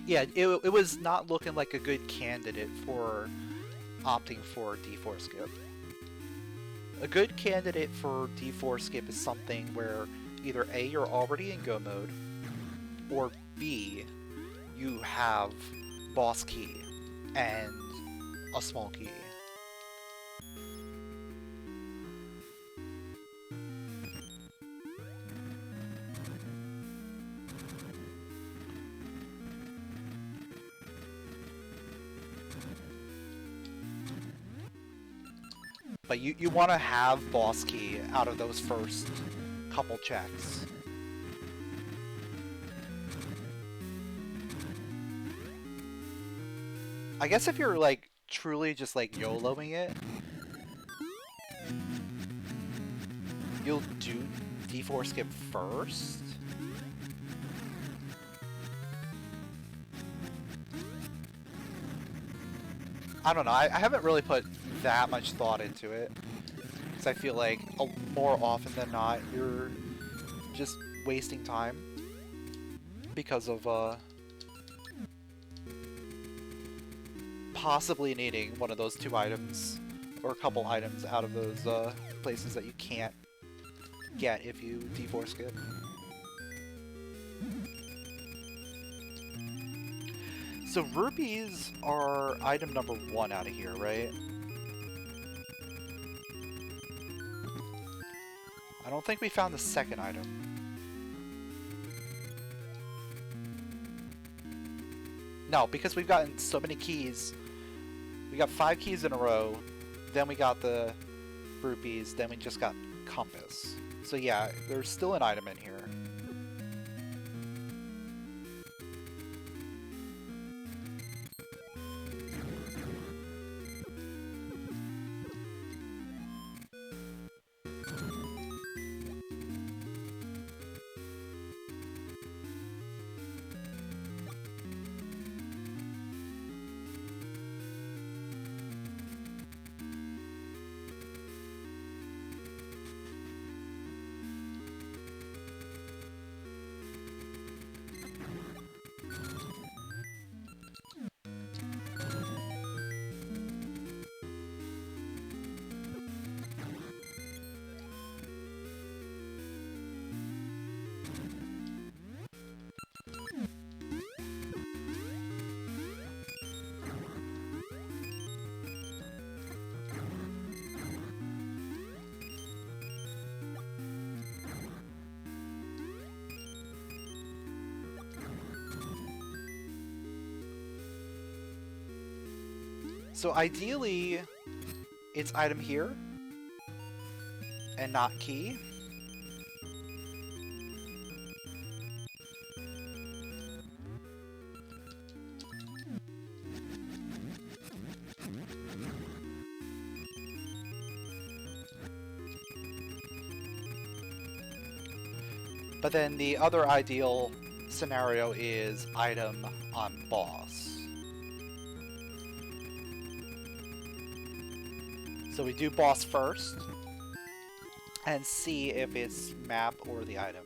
Yeah, it was not looking like a good candidate for opting for D4 skip. A good candidate for D4 skip is something where either A, you're already in go mode, or B, you have boss key and a small key. But you want to have boss key out of those first couple checks. I guess if you're like truly just like YOLOing it, you'll do D4 skip first. I don't know, I haven't really put that much thought into it, because I feel like more often than not you're just wasting time because of possibly needing one of those 2 items or a couple items out of those places that you can't get if you D4 skip. So rupees are item number 1 out of here, right? I don't think we found the second item. No, because we've gotten so many keys. We got 5 keys in a row, then we got the rupees, then we just got compass. So yeah, there's still an item in here. So ideally, it's item here, and not key. But then the other ideal scenario is item on boss. So we do boss first, and see if it's map or the item.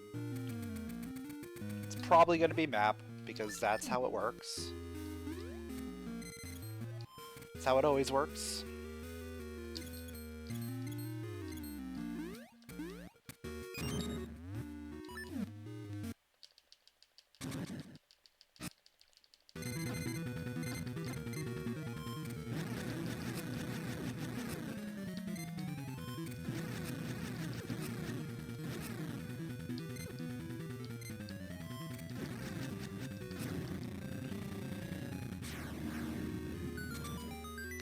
It's probably going to be map, because that's how it works. That's how it always works.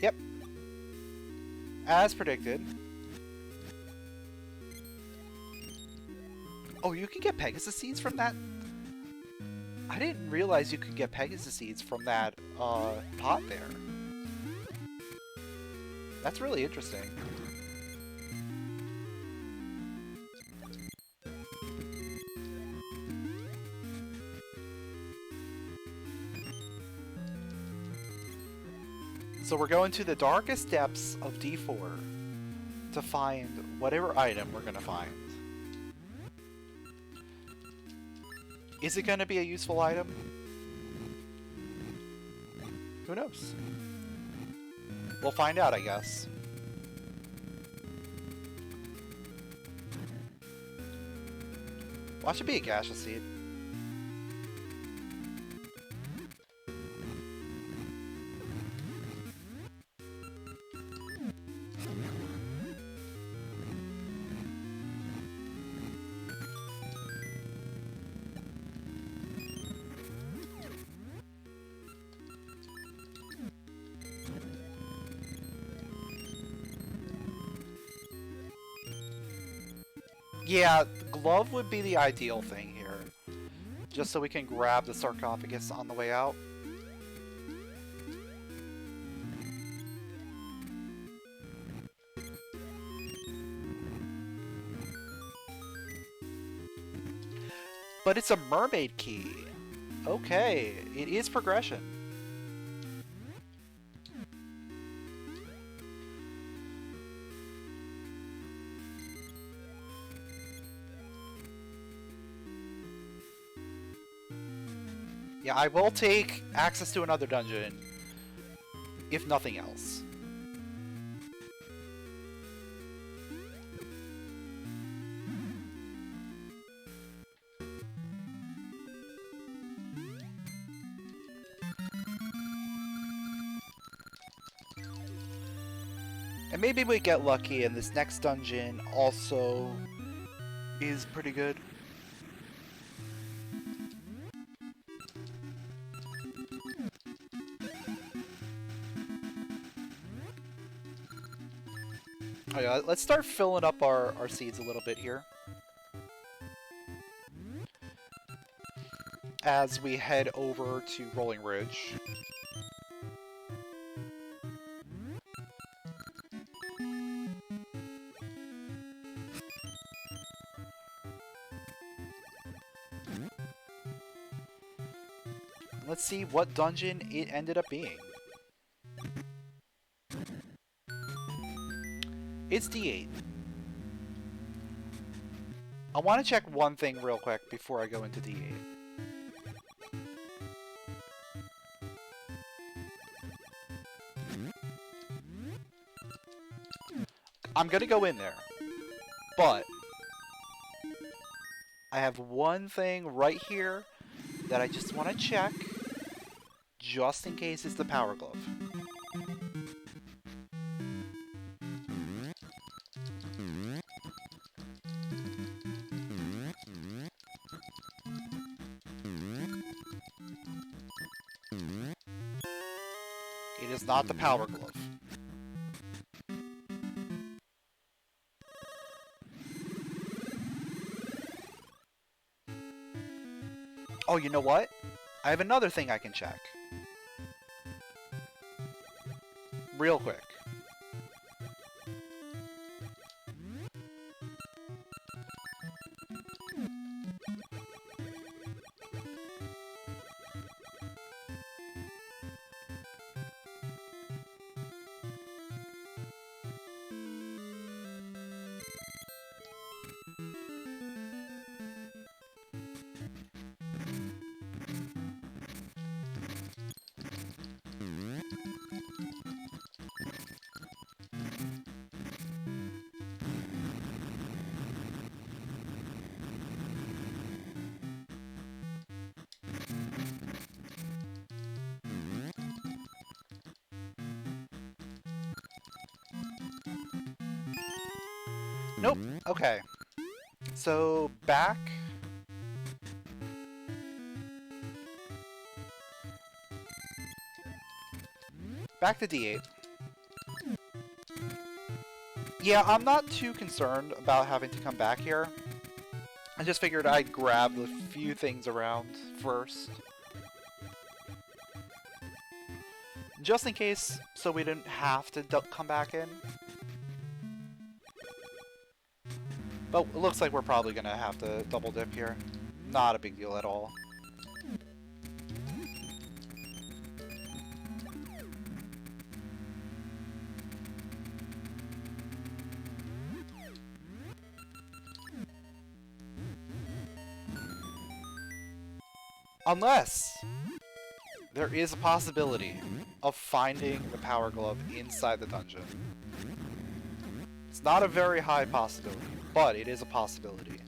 Yep. As predicted. Oh, you can get Pegasus seeds from that? I didn't realize you could get Pegasus seeds from that pot there. That's really interesting. So we're going to the darkest depths of D4 to find whatever item we're going to find. Is it going to be a useful item? Who knows? We'll find out, I guess. Watch it be a gasha seed. Yeah, the glove would be the ideal thing here. Just so we can grab the sarcophagus on the way out. But it's a mermaid key. Okay, it is progression. Yeah, I will take access to another dungeon, if nothing else. And maybe we get lucky and this next dungeon also is pretty good. Oh yeah, let's start filling up our seeds a little bit here. As we head over to Rolling Ridge. Let's see what dungeon it ended up being. It's D8. I want to check one thing real quick before I go into D8. I'm gonna go in there, but I have one thing right here that I just want to check, just in case it's the power glove. It is not the power glove. Oh, you know what? I have another thing I can check. Real quick. Nope. Okay. So, back to D8. Yeah, I'm not too concerned about having to come back here. I just figured I'd grab a few things around first. Just in case, so we didn't have to come back in. But it looks like we're probably gonna have to double dip here. Not a big deal at all. Unless there is a possibility of finding the power glove inside the dungeon. It's not a very high possibility, but it is a possibility.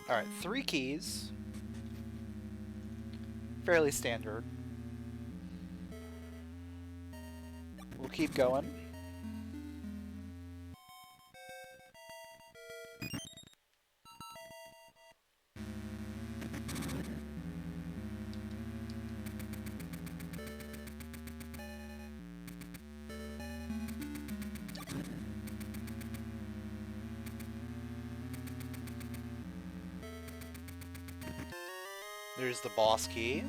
Alright, 3 keys. Fairly standard. We'll keep going. There's the boss key.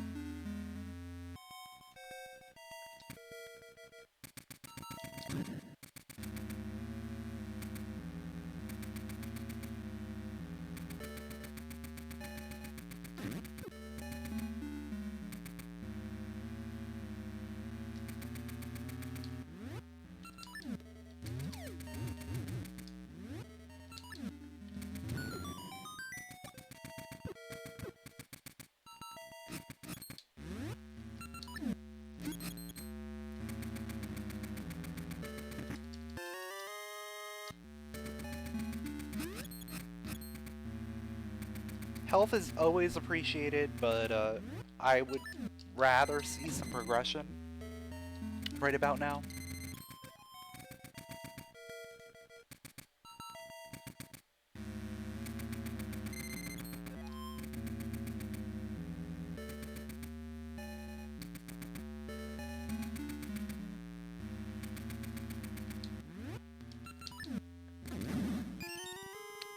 Health is always appreciated, but I would rather see some progression right about now.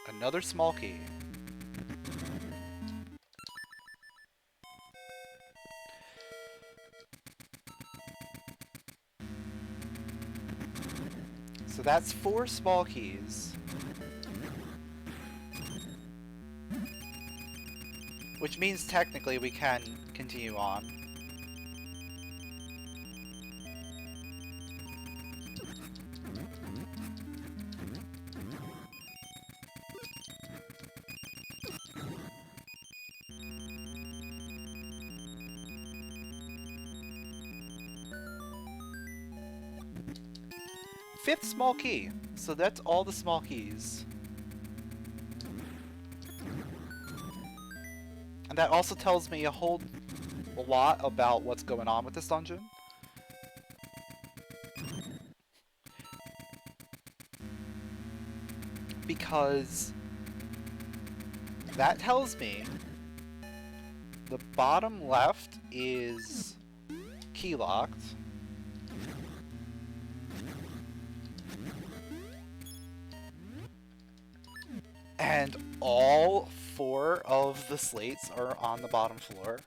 Another small key. So that's 4 small keys. Which means technically we can continue on. Fifth small key. So that's all the small keys. And that also tells me a lot about what's going on with this dungeon. Because that tells me the bottom left is key locked. And all 4 of the slates are on the bottom floor.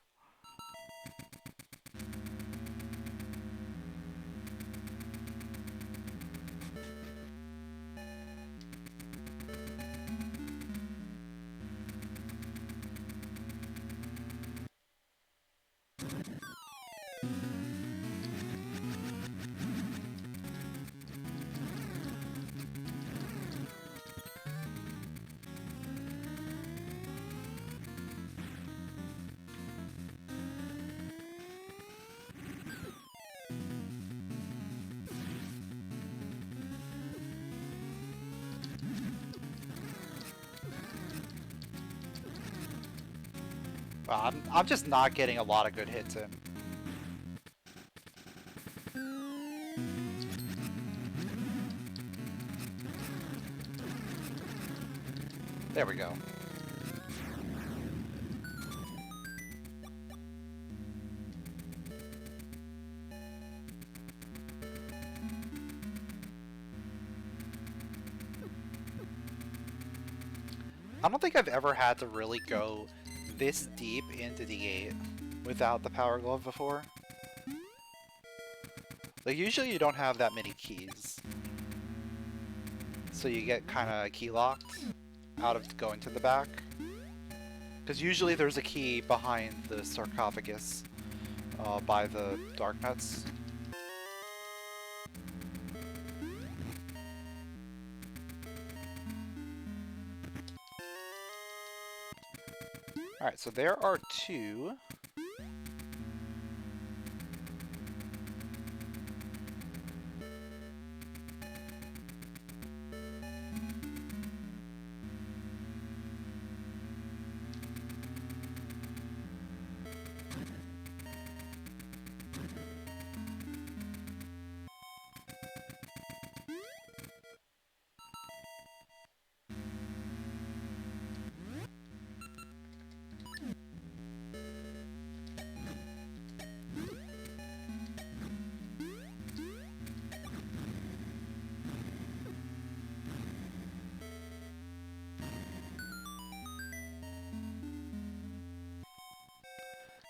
I'm just not getting a lot of good hits in. There we go. I don't think I've ever had to really go this deep into the 8 without the Power Glove before. Like, usually you don't have that many keys. So you get kind of key locked out of going to the back. Because usually there's a key behind the sarcophagus by the dark nuts. Alright, so there are 2.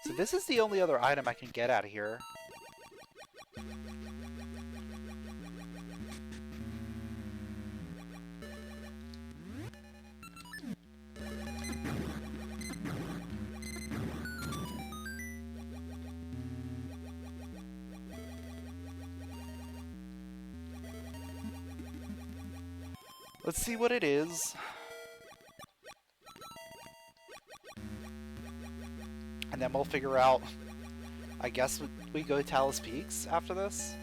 So this is the only other item I can get out of here. Let's see what it is. And then we'll figure out, I guess we go to Talus Peaks after this?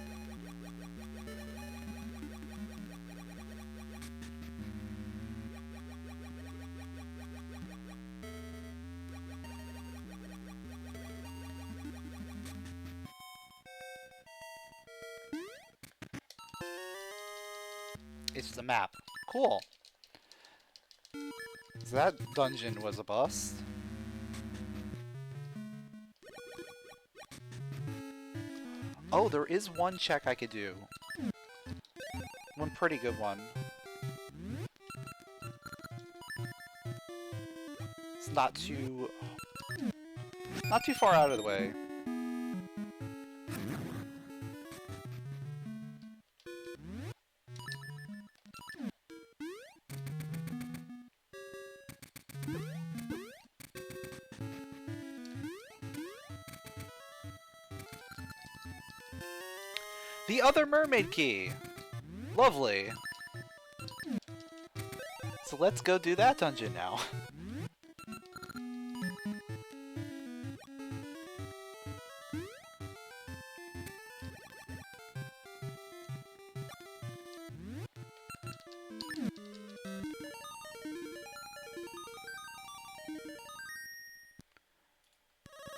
It's just a map. Cool. So that dungeon was a bust. Oh, there is one check I could do. One pretty good one. It's not too far out of the way. The other mermaid key! Lovely! So let's go do that dungeon now.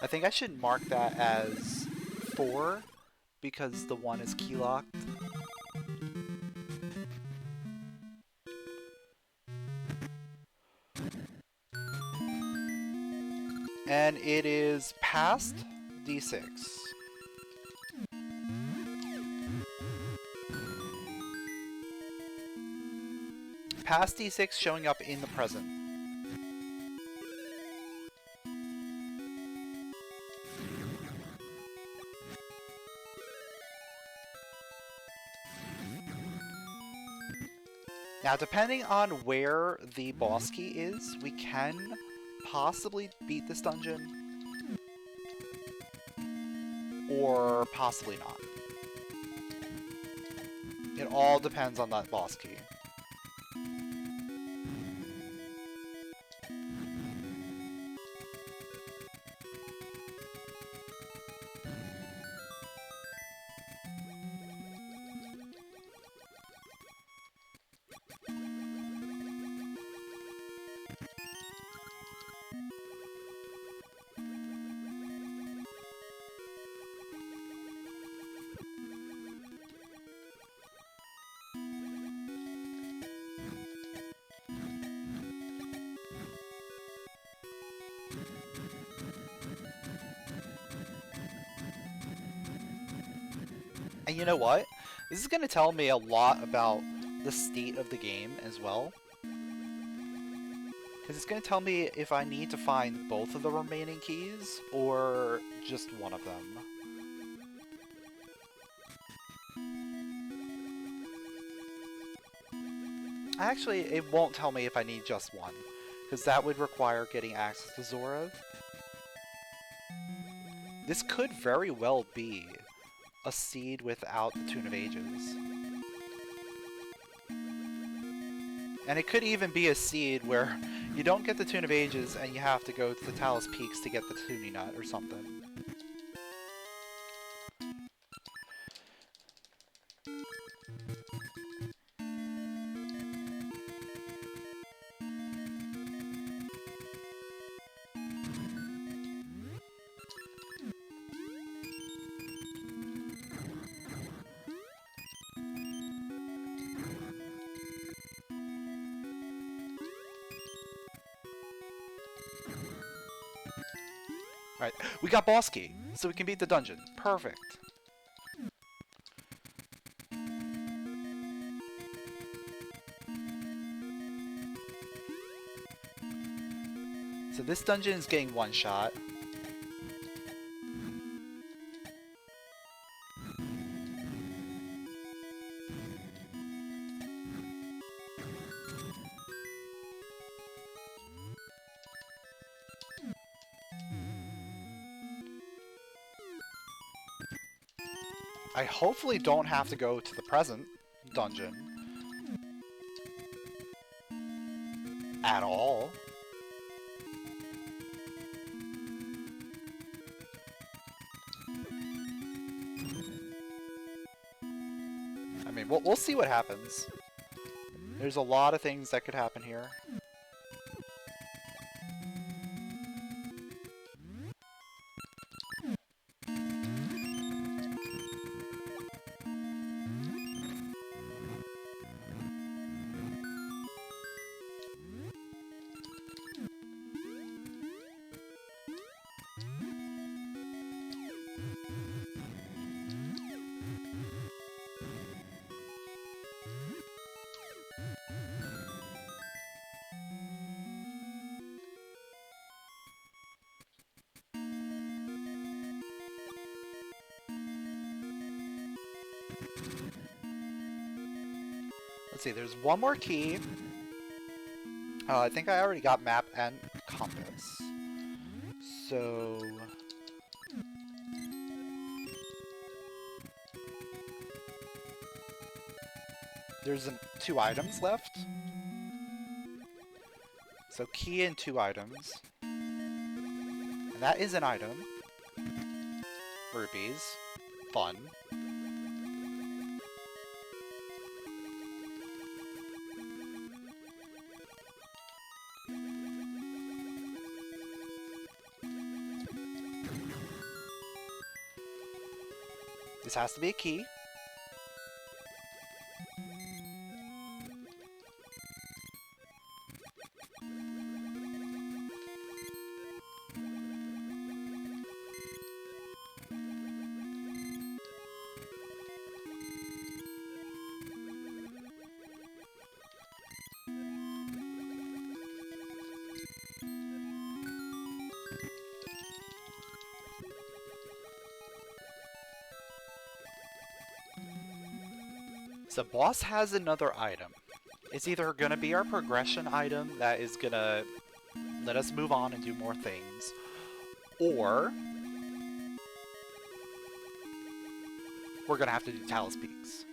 I think I should mark that as 4. Because the 1 is key locked. And it is past D6. Past D6 showing up in the present. Now, depending on where the boss key is, we can possibly beat this dungeon. Or possibly not. It all depends on that boss key. And you know what? This is going to tell me a lot about the state of the game as well. Because it's going to tell me if I need to find both of the remaining keys or just one of them. Actually, it won't tell me if I need just one, because that would require getting access to Zora. This could very well be a seed without the Tune of Ages. And it could even be a seed where you don't get the Tune of Ages and you have to go to the Talus Peaks to get the Tuning Nut or something. Alright, we got boss key, so we can beat the dungeon. Perfect. So this dungeon is getting one shot. I hopefully don't have to go to the present dungeon at all. I mean, we'll see what happens. There's a lot of things that could happen here. Let's see, there's one more key. I think I already got map and compass. So... there's 2 items left. So key and 2 items. And that is an item. Rupees. Fun. This has to be a key. So boss has another item. It's either going to be our progression item that is going to let us move on and do more things, or we're going to have to do Talus Peaks.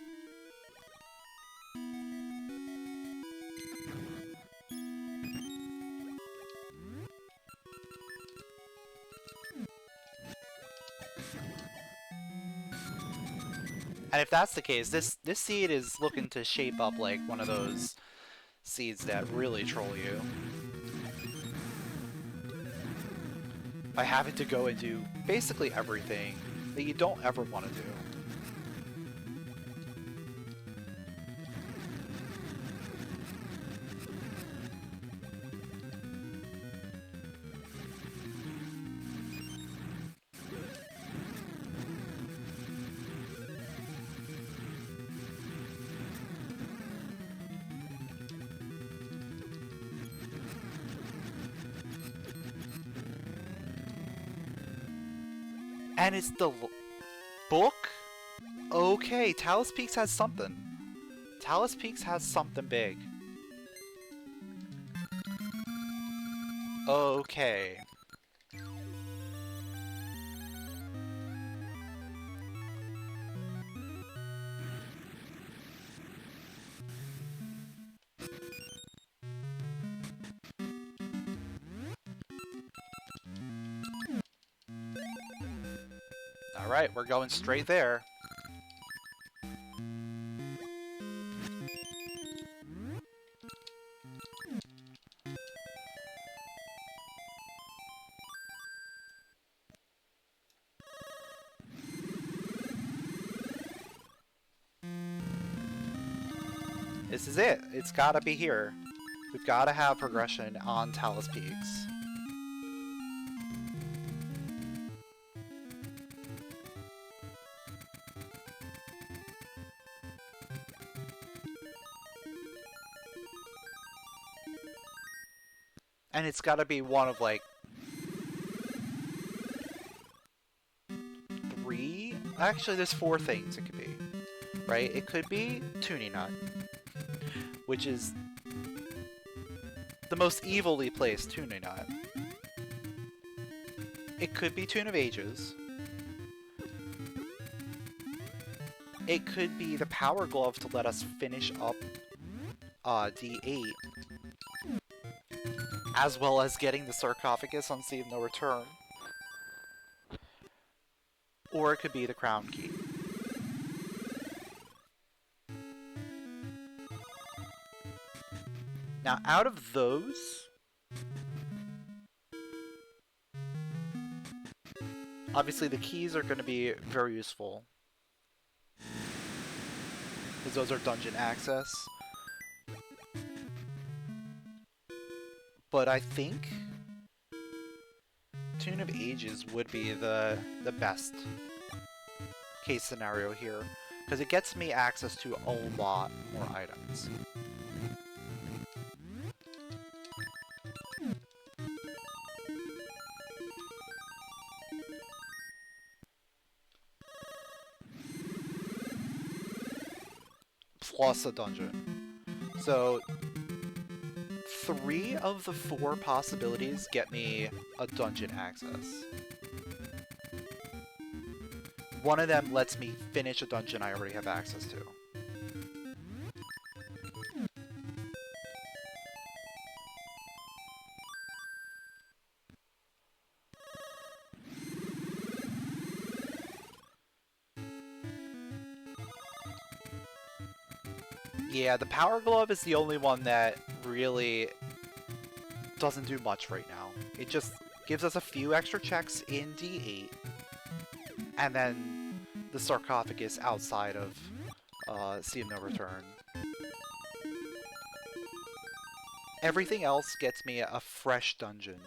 And if that's the case, this seed is looking to shape up like one of those seeds that really troll you. By having to go and do basically everything that you don't ever want to do. And it's the book? Okay, Talus Peaks has something. Talus Peaks has something big. Okay. Alright, we're going straight there. This is it. It's gotta be here. We've gotta have progression on Talus Peaks. And it's gotta be one of like 3? Actually, there's 4 things it could be. Right? It could be Tuning Nut, which is the most evilly placed Tuning Nut. It could be Tune of Ages. It could be the Power Glove to let us finish up D8. As well as getting the sarcophagus on Sea of No Return. Or it could be the Crown Key. Now, out of those, obviously the keys are going to be very useful, because those are dungeon access. But I think Tune of Ages would be the best case scenario here, because it gets me access to a lot more items. Plus a dungeon. So 3 of the 4 possibilities get me a dungeon access. One of them lets me finish a dungeon I already have access to. Yeah, the Power Glove is the only one that really doesn't do much right now. It just gives us a few extra checks in D8, and then the sarcophagus outside of Sea of No Return. Everything else gets me a fresh dungeon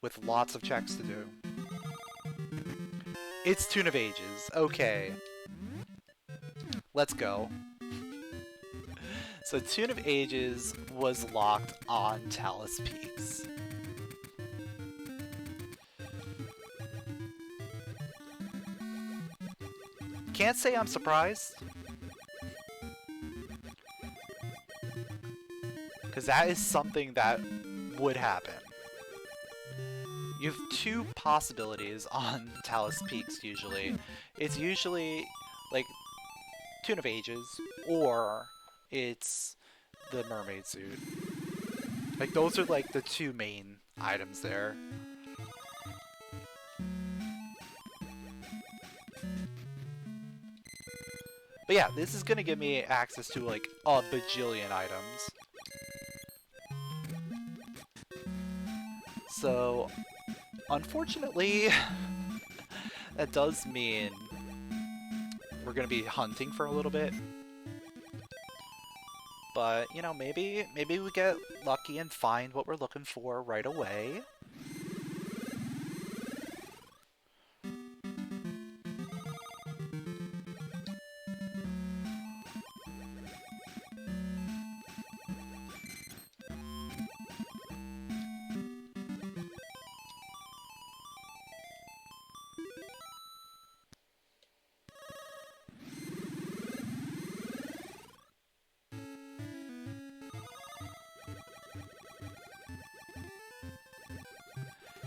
with lots of checks to do. It's Tune of Ages. Okay. Let's go. So Tune of Ages was locked on Talus Peaks. Can't say I'm surprised, because that is something that would happen. You have 2 possibilities on Talus Peaks usually. It's usually like Tune of Ages, or it's the mermaid suit. Like, those are like the 2 main items there. But yeah, this is gonna give me access to like a bajillion items. So, unfortunately, that does mean we're gonna be hunting for a little bit. But, you know, maybe we get lucky and find what we're looking for right away.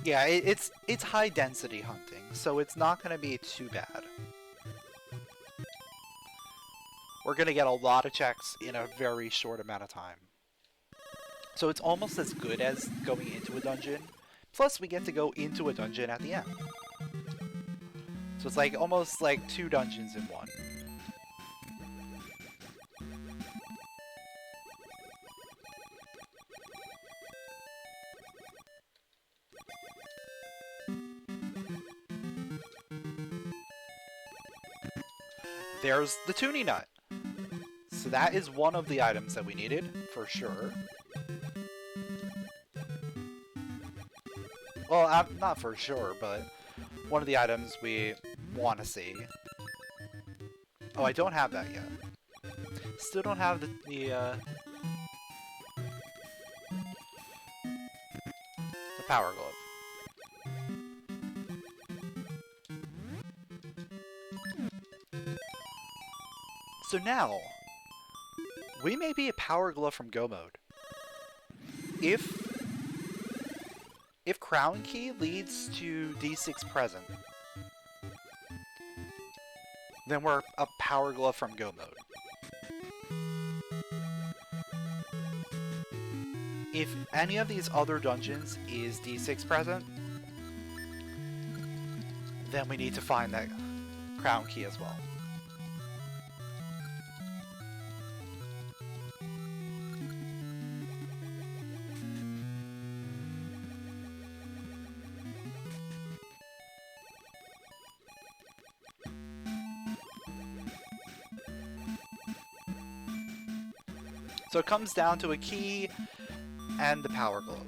Yeah, it's high density hunting, so it's not going to be too bad. We're going to get a lot of checks in a very short amount of time. So it's almost as good as going into a dungeon. Plus, we get to go into a dungeon at the end. So it's like almost like 2 dungeons in one. There's the tuning nut. So that is one of the items that we needed, for sure. Well, not for sure, but one of the items we want to see. Oh, I don't have that yet. Still don't have the power glove. So now, we may be a power glove from Go mode. If Crown Key leads to D6 present, then we're a power glove from Go mode. If any of these other dungeons is D6 present, then we need to find that Crown Key as well. So it comes down to a key and the power glove.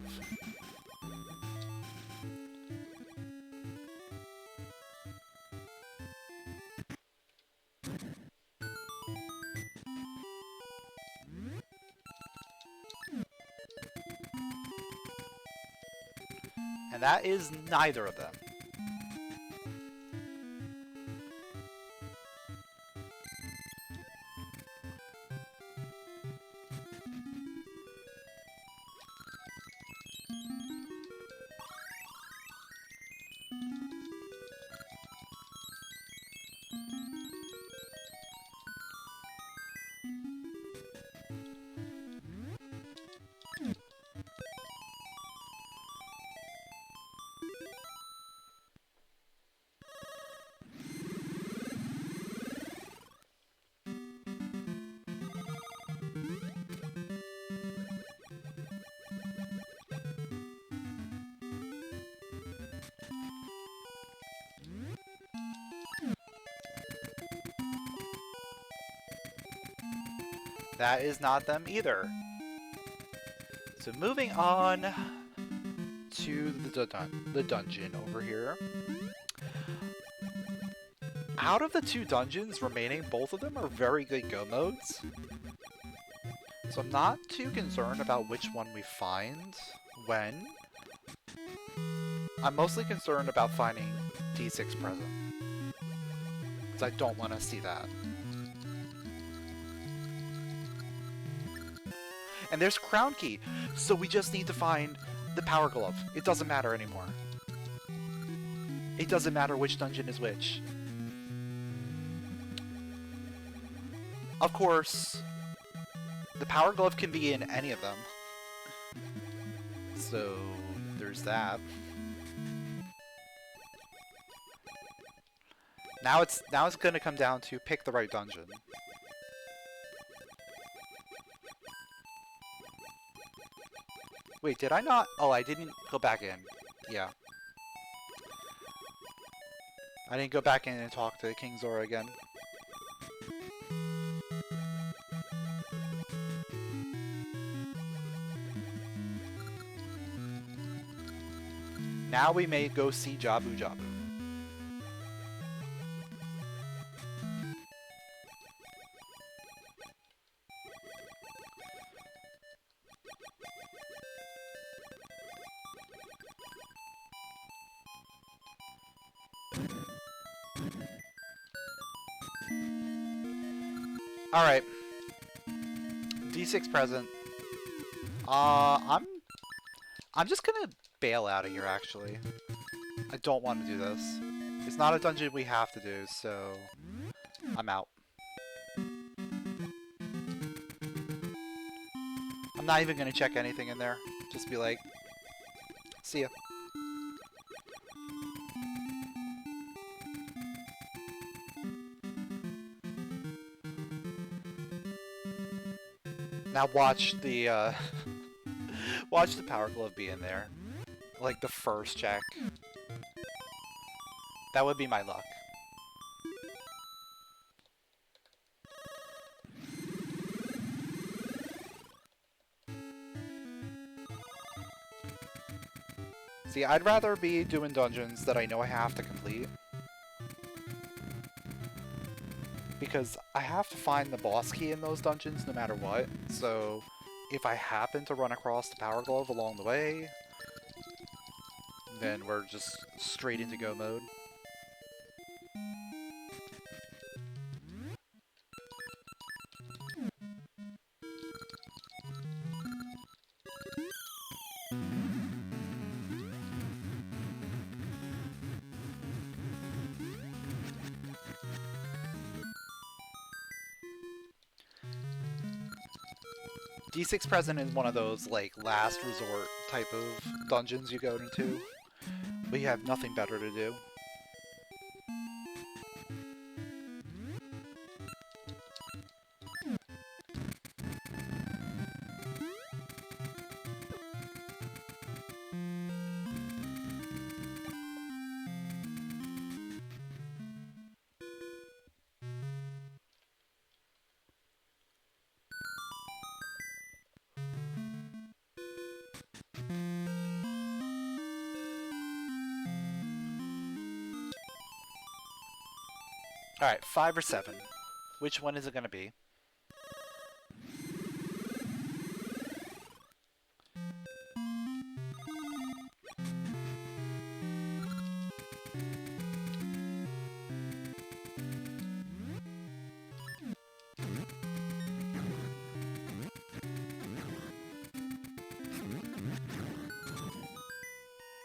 And that is neither of them. That is not them either. So moving on to the dungeon over here. Out of the 2 dungeons remaining, both of them are very good Go modes. So I'm not too concerned about which one we find when. I'm mostly concerned about finding D6 present, because I don't want to see that. And there's Crown Key, so we just need to find the power glove. It doesn't matter anymore. It doesn't matter which dungeon is which. Of course, the power glove can be in any of them. So, there's that. Now it's gonna come down to pick the right dungeon. Wait, did I not? Oh, I didn't go back in. Yeah. I didn't go back in and talk to King Zora again. Now we may go see Jabu Jabu. Alright. D6 present. I'm just gonna bail out of here, actually. I don't want to do this. It's not a dungeon we have to do, so I'm out. I'm not even going to check anything in there. Just be like, see ya. Now watch the watch the power glove be in there. Like the first check. That would be my luck. See, I'd rather be doing dungeons that I know I have to complete. Because I have to find the boss key in those dungeons no matter what. So if I happen to run across the power glove along the way, then we're just straight into go mode. D6 Present is one of those, like, last resort type of dungeons you go into, but you have nothing better to do. Alright, 5 or 7. Which one is it going to be?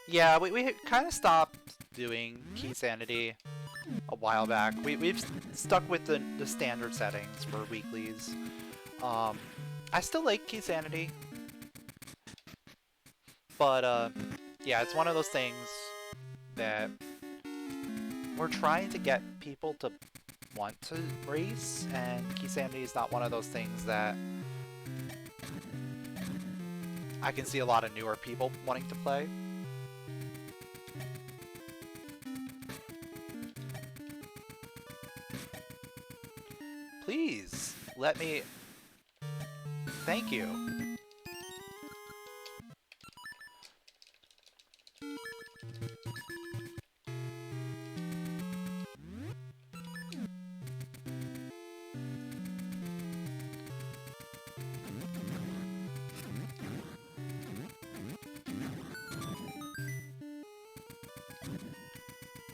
Yeah, we kind of stopped doing key sanity a while back. We've stuck with the standard settings for weeklies. I still like key sanity, but yeah, it's one of those things that we're trying to get people to want to race, and key sanity is not one of those things that I can see a lot of newer people wanting to play. Please, let me... Thank you.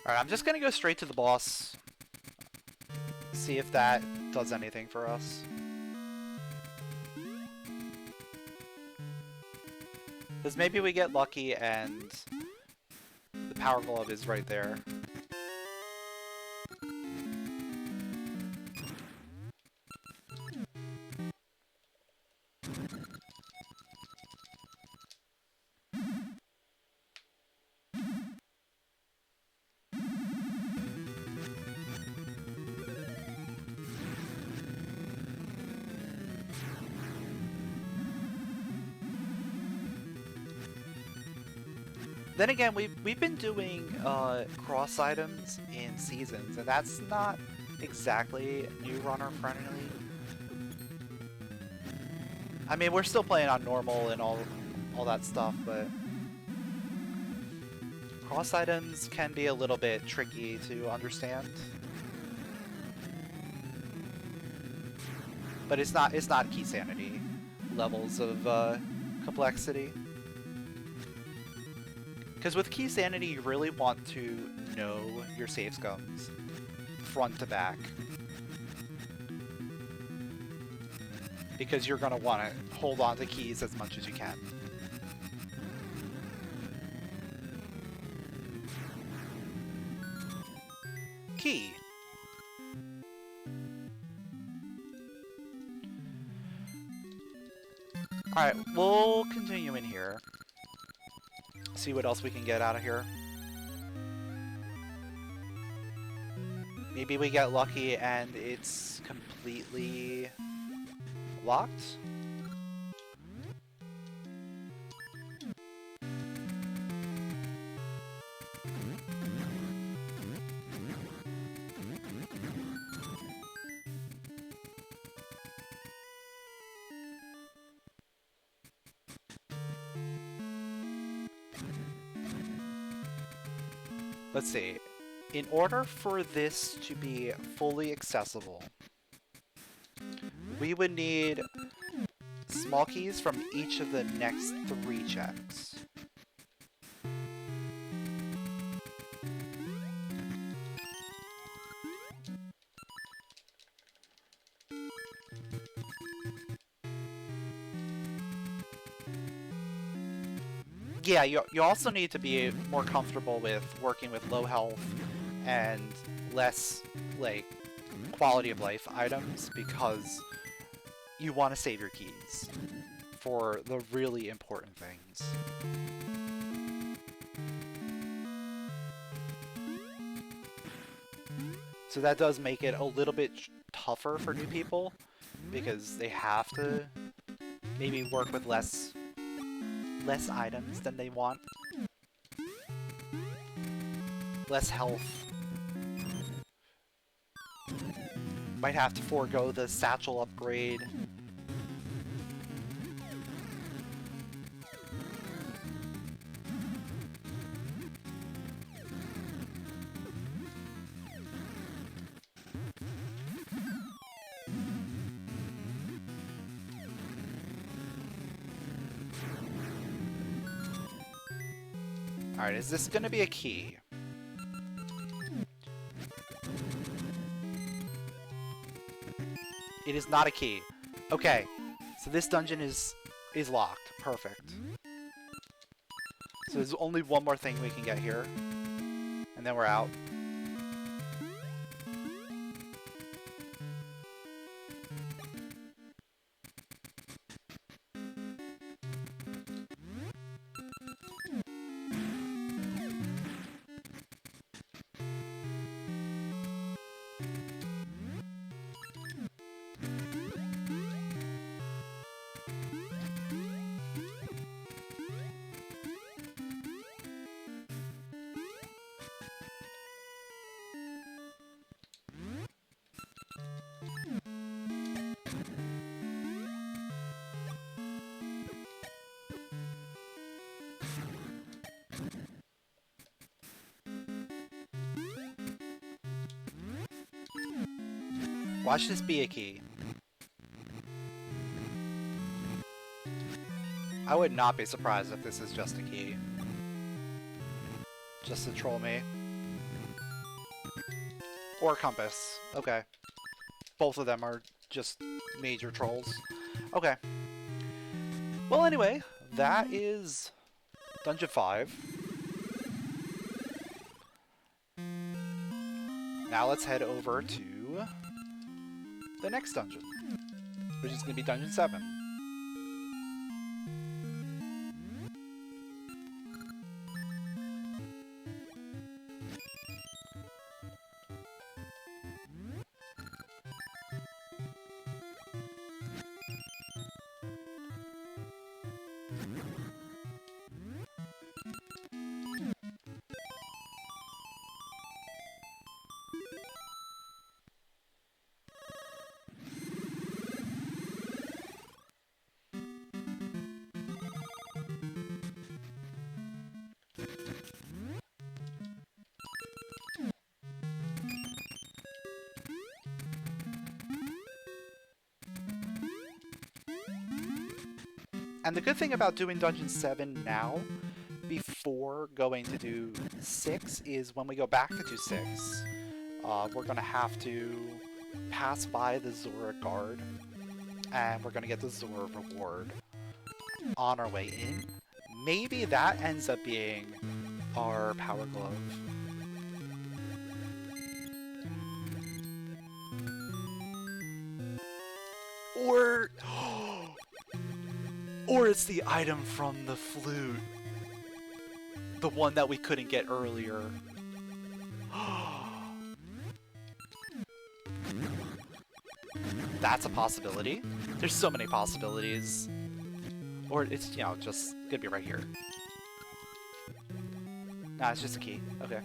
Alright, I'm just gonna go straight to the boss. See if that does anything for us. Because maybe we get lucky and the power glove is right there. Then again, we've been doing cross items in seasons, and that's not exactly new runner friendly. I mean, we're still playing on normal and all that stuff, but cross items can be a little bit tricky to understand. But it's not key sanity levels of complexity. Because with key sanity, you really want to know your save scums front to back. Because you're going to want to hold on to keys as much as you can. key. Alright, we'll continue in here. See what else we can get out of here. Maybe we get lucky and it's completely locked? Let's see. In order for this to be fully accessible, we would need small keys from each of the next 3 checks. Yeah, you also need to be more comfortable with working with low health and less, like, quality of life items, because you want to save your keys for the really important things. So that does make it a little bit tougher for new people, because they have to maybe work with less items than they want. Less health. Might have to forego the satchel upgrade. Alright, is this gonna be a key? It is not a key. Okay, so this dungeon is locked. Perfect. So there's only one more thing we can get here, and then we're out. Watch this be a key. I would not be surprised if this is just a key. Just to troll me. Or compass. Okay. Both of them are just major trolls. Okay. Well, anyway, that is Dungeon 5. Now let's head over to the next dungeon, which is going to be Dungeon 7. And the good thing about doing Dungeon 7 now, before going to do 6, is when we go back to do 6, we're going to have to pass by the Zora guard, and we're going to get the Zora reward on our way in. Maybe that ends up being our power glove. Or... Or it's the item from the flute. The one that we couldn't get earlier. That's a possibility. There's so many possibilities. Or it's, you know, just gonna be right here. Nah, it's just a key. Okay.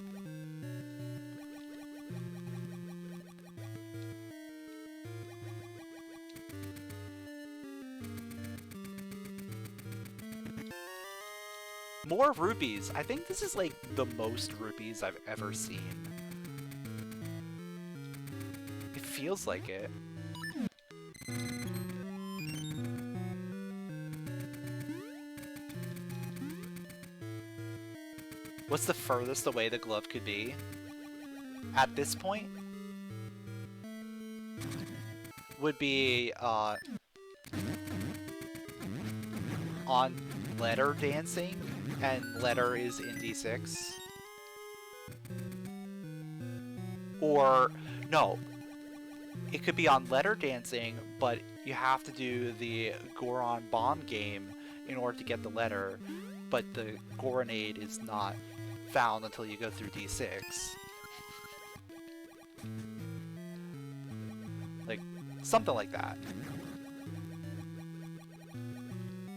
More rupees. I think this is like the most rupees I've ever seen. It feels like it. What's the furthest away the glove could be? At this point? Would be, on letter dancing, and letter is in D6. Or, no. It could be on letter dancing, but you have to do the Goron bomb game in order to get the letter, but the Goronade is not found until you go through D6. Like, something like that.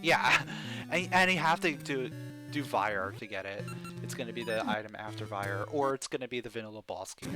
Yeah, and you have to do Vire to get it. It's going to be the item after Vire, or it's going to be the vanilla boss key.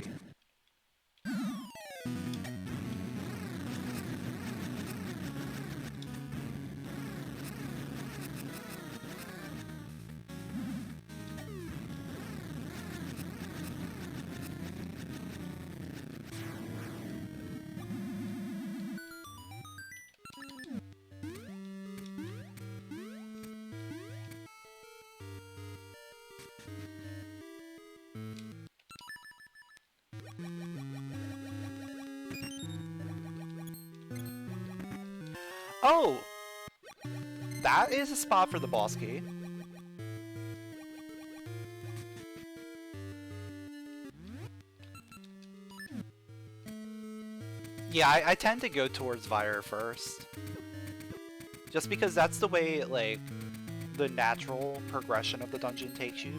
Oh! That is a spot for the boss key. Yeah, I tend to go towards Vire first. Just because that's the way, like, the natural progression of the dungeon takes you.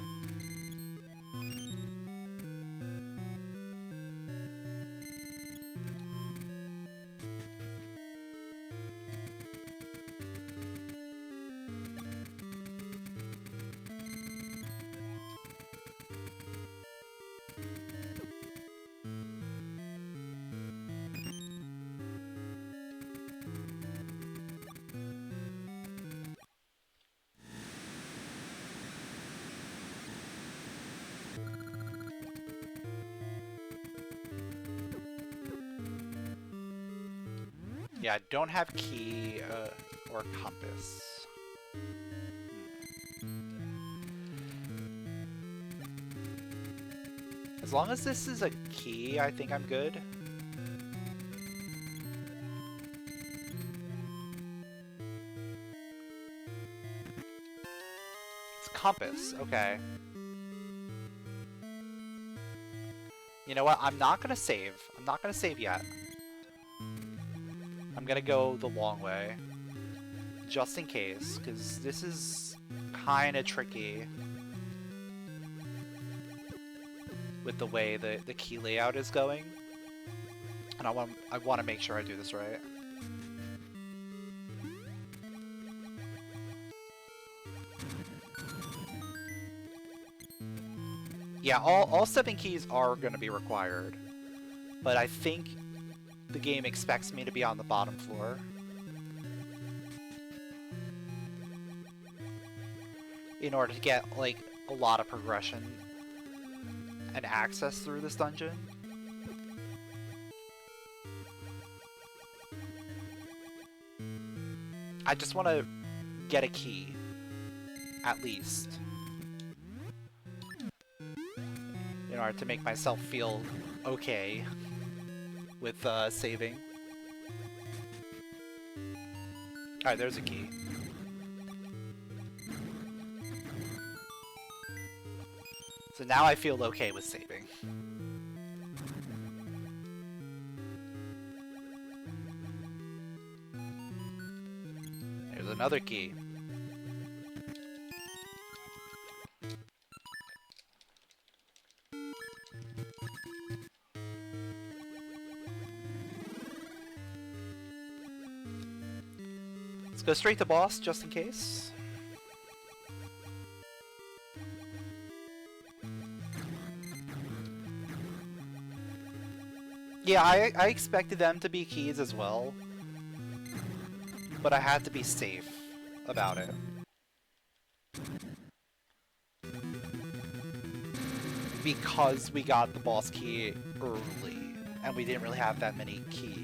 Yeah, I don't have key or compass. As long as this is a key, I think I'm good. It's compass, okay. You know what? I'm not gonna save. I'm not gonna save yet. I'm gonna go the long way, just in case, because this is kind of tricky with the way the key layout is going, and I want to make sure I do this right. Yeah, all 7 keys are going to be required, but I think the game expects me to be on the bottom floor. In order to get, like, a lot of progression and access through this dungeon. I just want to get a key, at least, in order to make myself feel okay with saving. Alright, there's a key. So now I feel okay with saving. another key. Let's go straight to boss, just in case. Yeah, I expected them to be keys as well, but I had to be safe about it. Because we got the boss key early, and we didn't really have that many keys.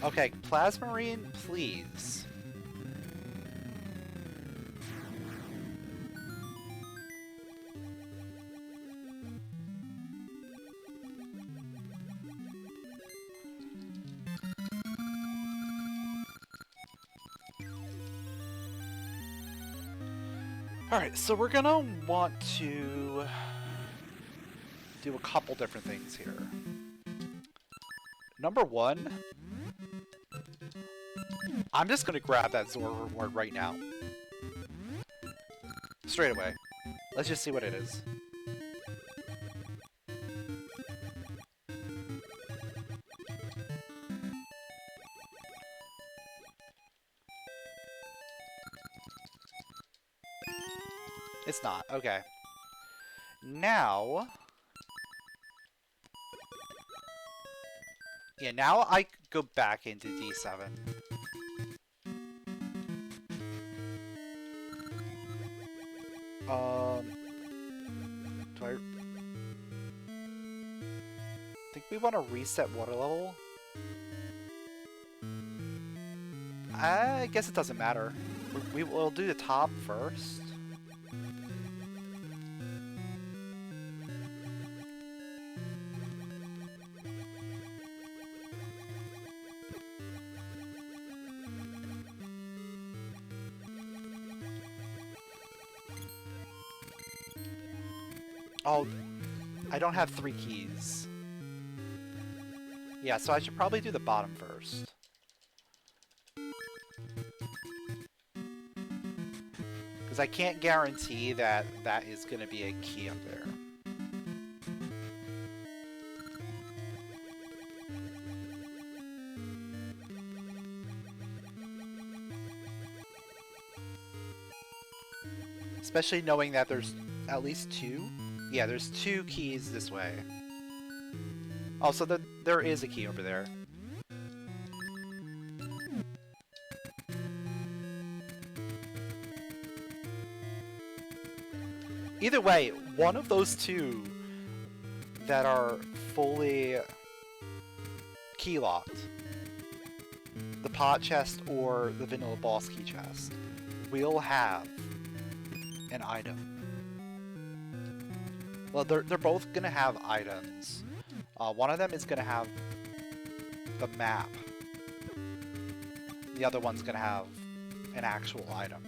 Okay, Plasmarine, please. Alright, so we're gonna want to do a couple different things here. Number one, I'm just gonna grab that Zora reward right now. Straight away. Let's just see what it is. It's not. Okay. Now... yeah, now I go back into D7. Do I think we want to reset water level? I guess it doesn't matter. We will do the top first. Oh, I don't have 3 keys. Yeah, so I should probably do the bottom first. Because I can't guarantee that that is going to be a key up there. Especially knowing that there's at least 2. Yeah, there's 2 keys this way. Oh, so there is a key over there. Either way, one of those 2 that are fully key locked, the pot chest or the vanilla boss key chest, will have an item. Well, they're both gonna have items. One of them is gonna have the map. The other one's gonna have an actual item.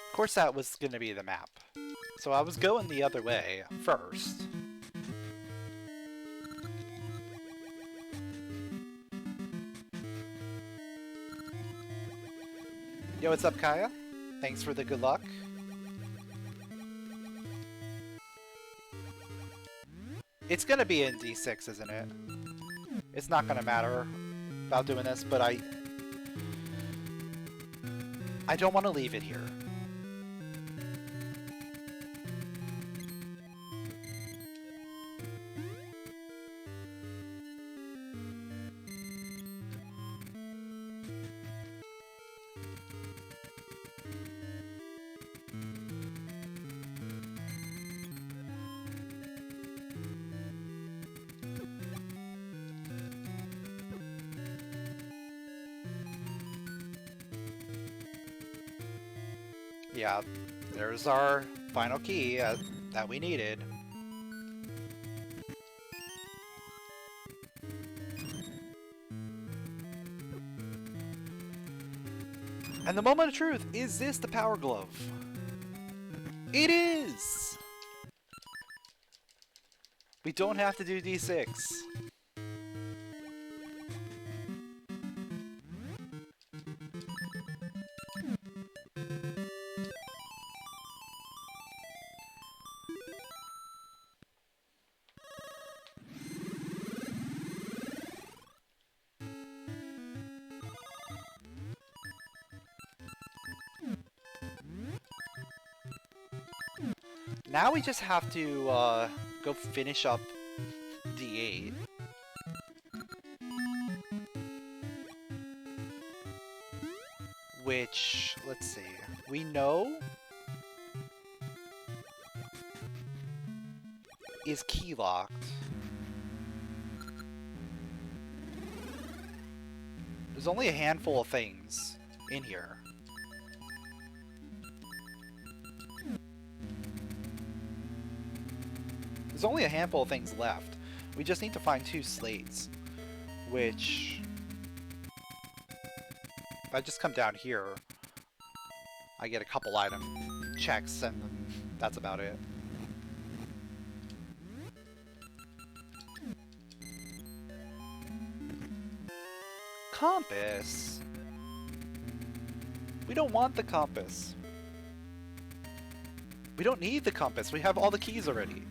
Of course that was going to be the map. So I was going the other way first. Yo, what's up, Kaya? Thanks for the good luck. It's going to be in D6, isn't it? It's not going to matter about doing this, but I don't want to leave it here. Yeah, there's our final key that we needed. And the moment of truth, is this the power glove? It is! We don't have to do D6. Now we just have to go finish up D8. Which, let's see, we know is key locked. There's only a handful of things in here. There's only a handful of things left. We just need to find 2 slates, which, if I just come down here, I get a couple item checks, and that's about it. Compass? We don't want the compass. We don't need the compass. We have all the keys already.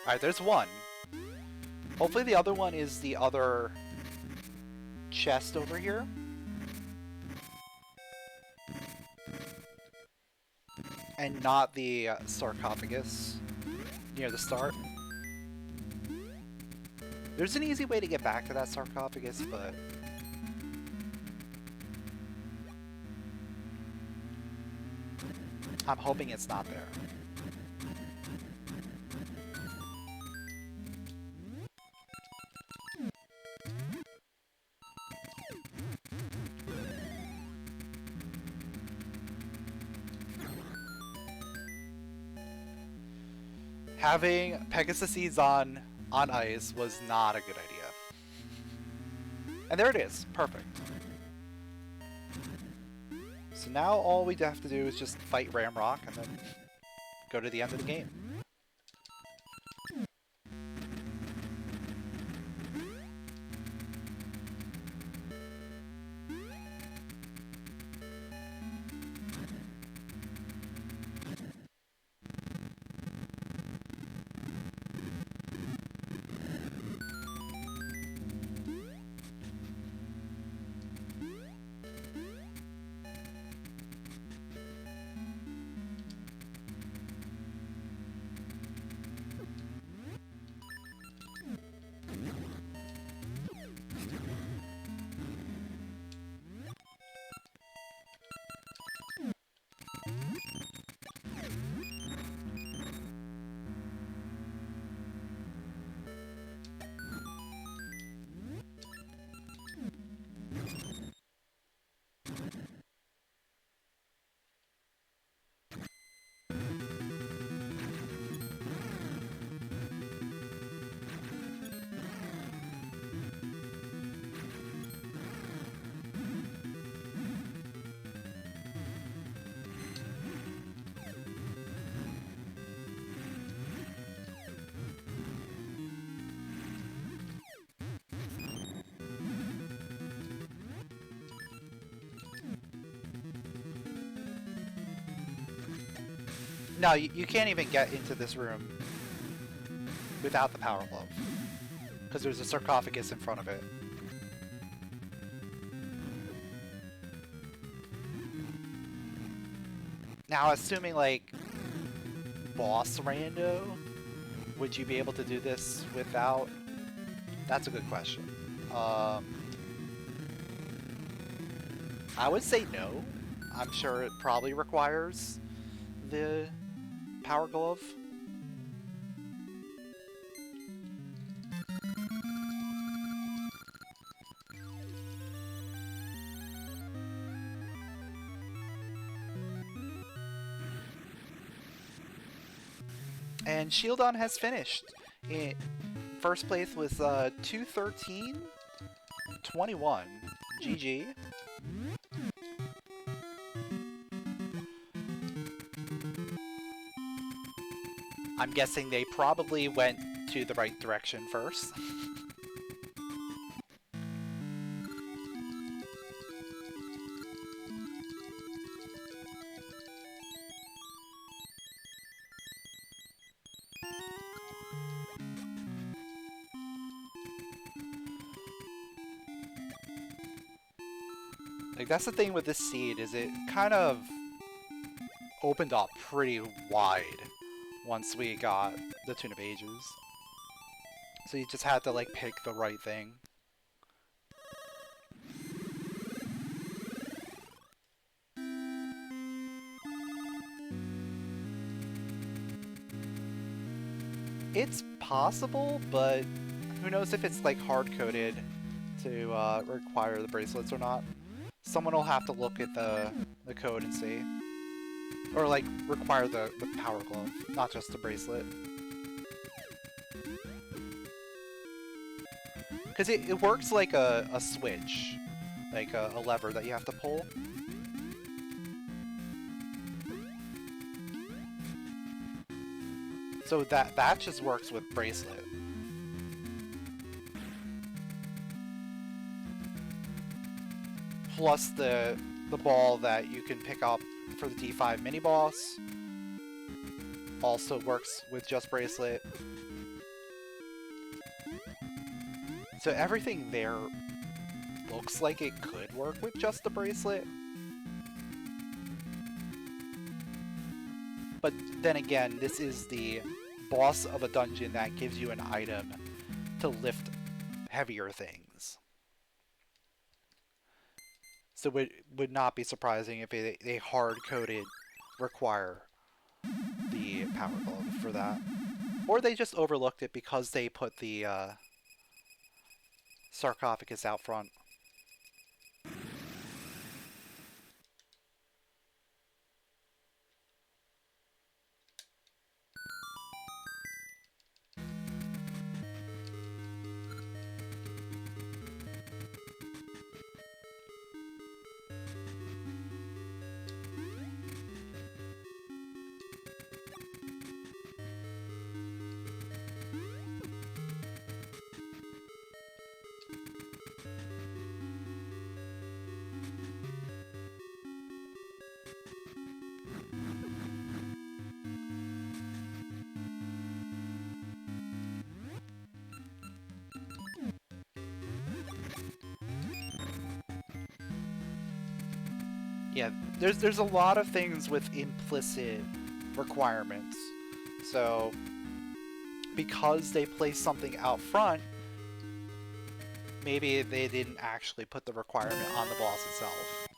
Alright, there's one. Hopefully the other one is the other chest over here. And not the sarcophagus near the start. There's an easy way to get back to that sarcophagus, but I'm hoping it's not there. Having Pegasus seeds on ice was not a good idea. And there it is. Perfect. So now all we have to do is just fight Ramrock and then go to the end of the game. No, you can't even get into this room without the power glove. Because there's a sarcophagus in front of it. Now, assuming, like, boss rando, would you be able to do this without? That's a good question. I would say no. I'm sure it probably requires the power glove. And Shieldon has finished. In first place with 2:13.21. GG. I'm guessing they probably went to the right direction first. Like, that's the thing with this seed, is it kind of opened up pretty wide once we got the Tune of Ages. So you just had to, like, pick the right thing. It's possible, but who knows if it's, like, hard-coded to require the bracelets or not. Someone will have to look at the code and see. Or, like, require the power glove, not just the bracelet. Because it works like a switch. Like a lever that you have to pull. So that just works with bracelet. Plus the ball that you can pick up for the D5 mini boss also works with just bracelet. So everything there looks like it could work with just the bracelet. But then again, this is the boss of a dungeon that gives you an item to lift heavier things. So it would not be surprising if they hard-coded require the power glove for that. Or they just overlooked it because they put the sarcophagus out front. Yeah, there's a lot of things with implicit requirements. So because they placed something out front, maybe they didn't actually put the requirement on the boss itself.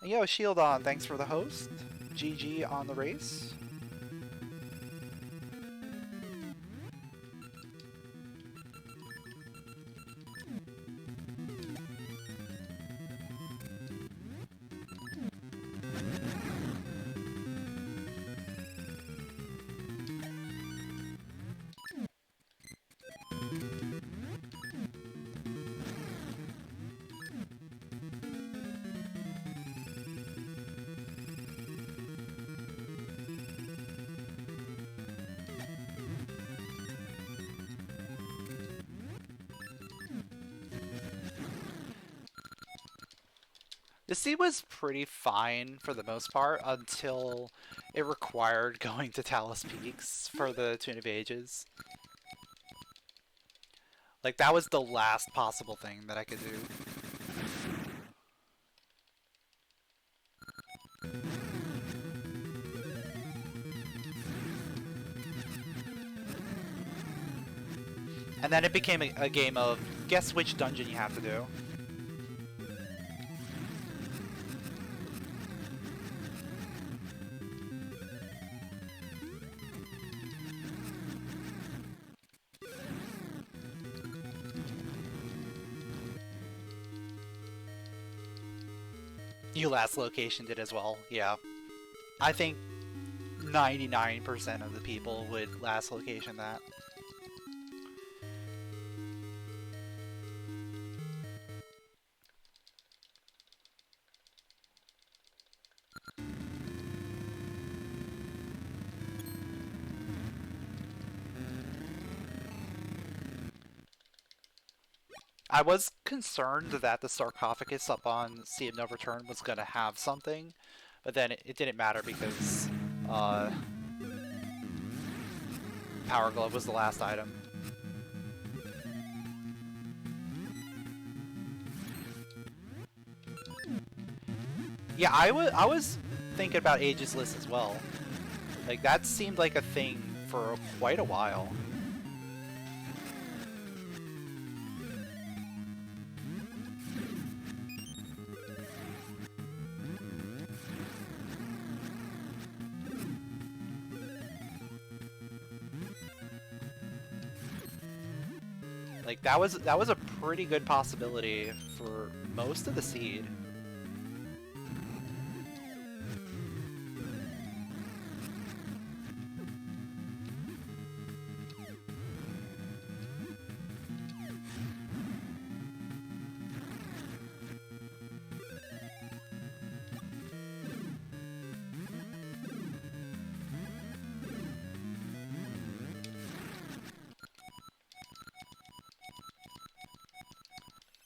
And yo, Shieldon, thanks for the host. GG on the race. The seed was pretty fine for the most part until it required going to Talus Peaks for the Tune of Ages. Like, that was the last possible thing that I could do. And then it became a game of guess which dungeon you have to do. You last location did as well, yeah. I think 99% of the people would last location that. I was concerned that the sarcophagus up on Sea of No Return was going to have something, but then it didn't matter because Power Glove was the last item. Yeah, I was thinking about Ageless as well. Like, that seemed like a thing for quite a while. Like, that was a pretty good possibility for most of the seed.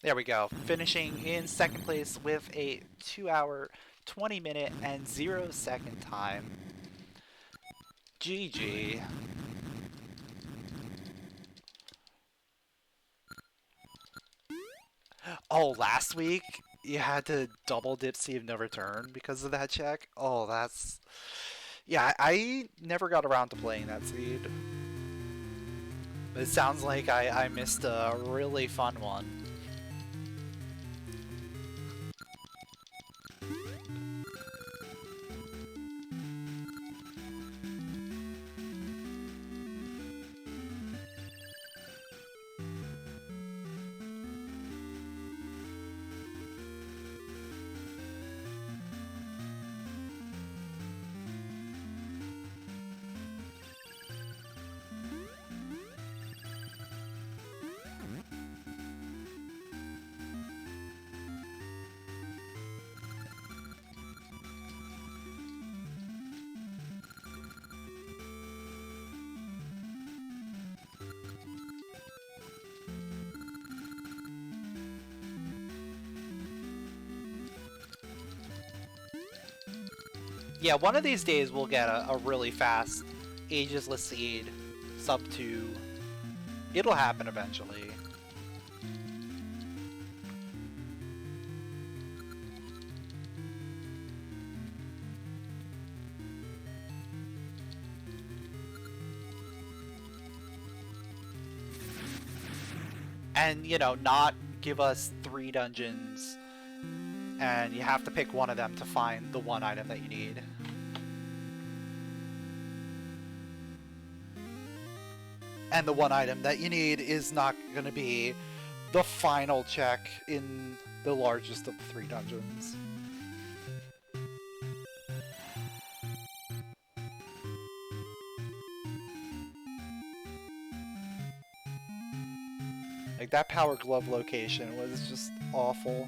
There we go. Finishing in second place with a 2-hour, 20-minute, and 0-second time. GG. Oh, last week you had to double dip Sea of No Return because of that check? Oh, that's... Yeah, I never got around to playing that seed. But it sounds like I missed a really fun one. Yeah, one of these days we'll get a really fast Ageless Seed sub 2. It'll happen eventually. And, you know, not give us 3 dungeons and you have to pick one of them to find the one item that you need. And the one item that you need is not going to be the final check in the largest of the 3 dungeons. Like, that Power Glove location was just awful.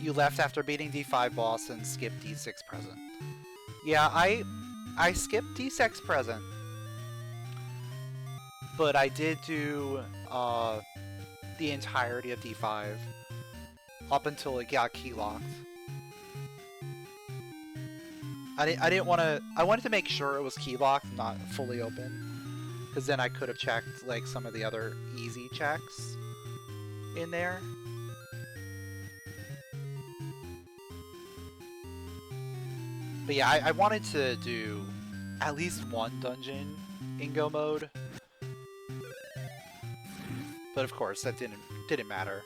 You left after beating D5 boss and skipped D6 present. Yeah, I skipped D6 present. But I did do the entirety of D5 up until it got key locked. I didn't want to. I wanted to make sure it was key locked, not fully open, because then I could have checked like some of the other easy checks in there. But yeah, I wanted to do at least one dungeon in Go mode. But of course, that didn't matter.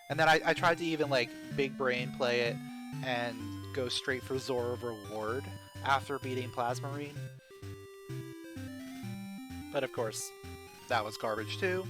And then I tried to even like big brain play it and go straight for Zora Reward after beating Plasmarine. But of course, that was garbage too.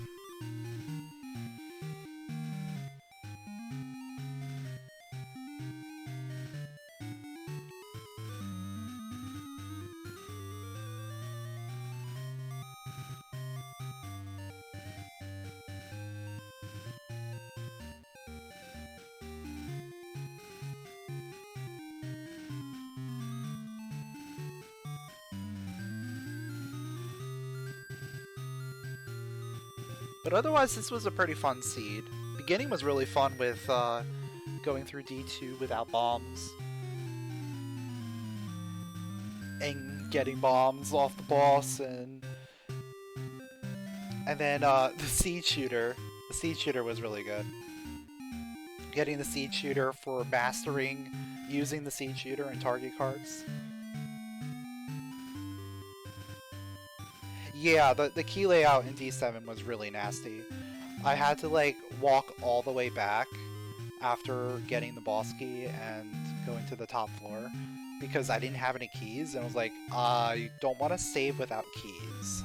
But otherwise, this was a pretty fun seed. Beginning was really fun with going through D2 without bombs. And getting bombs off the boss, and then the seed shooter. The seed shooter was really good. Getting the seed shooter for mastering using the seed shooter and target cards. Yeah, the key layout in D7 was really nasty. I had to like walk all the way back after getting the boss key and going to the top floor because I didn't have any keys, and I was like, I don't want to save without keys.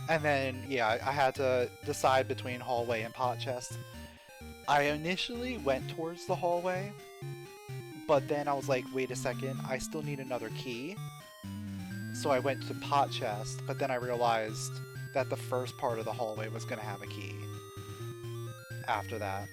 And then, yeah, I had to decide between hallway and pot chest. I initially went towards the hallway, but then I was like, wait a second, I still need another key. So I went to pot chest, but then I realized that the first part of the hallway was going to have a key after that.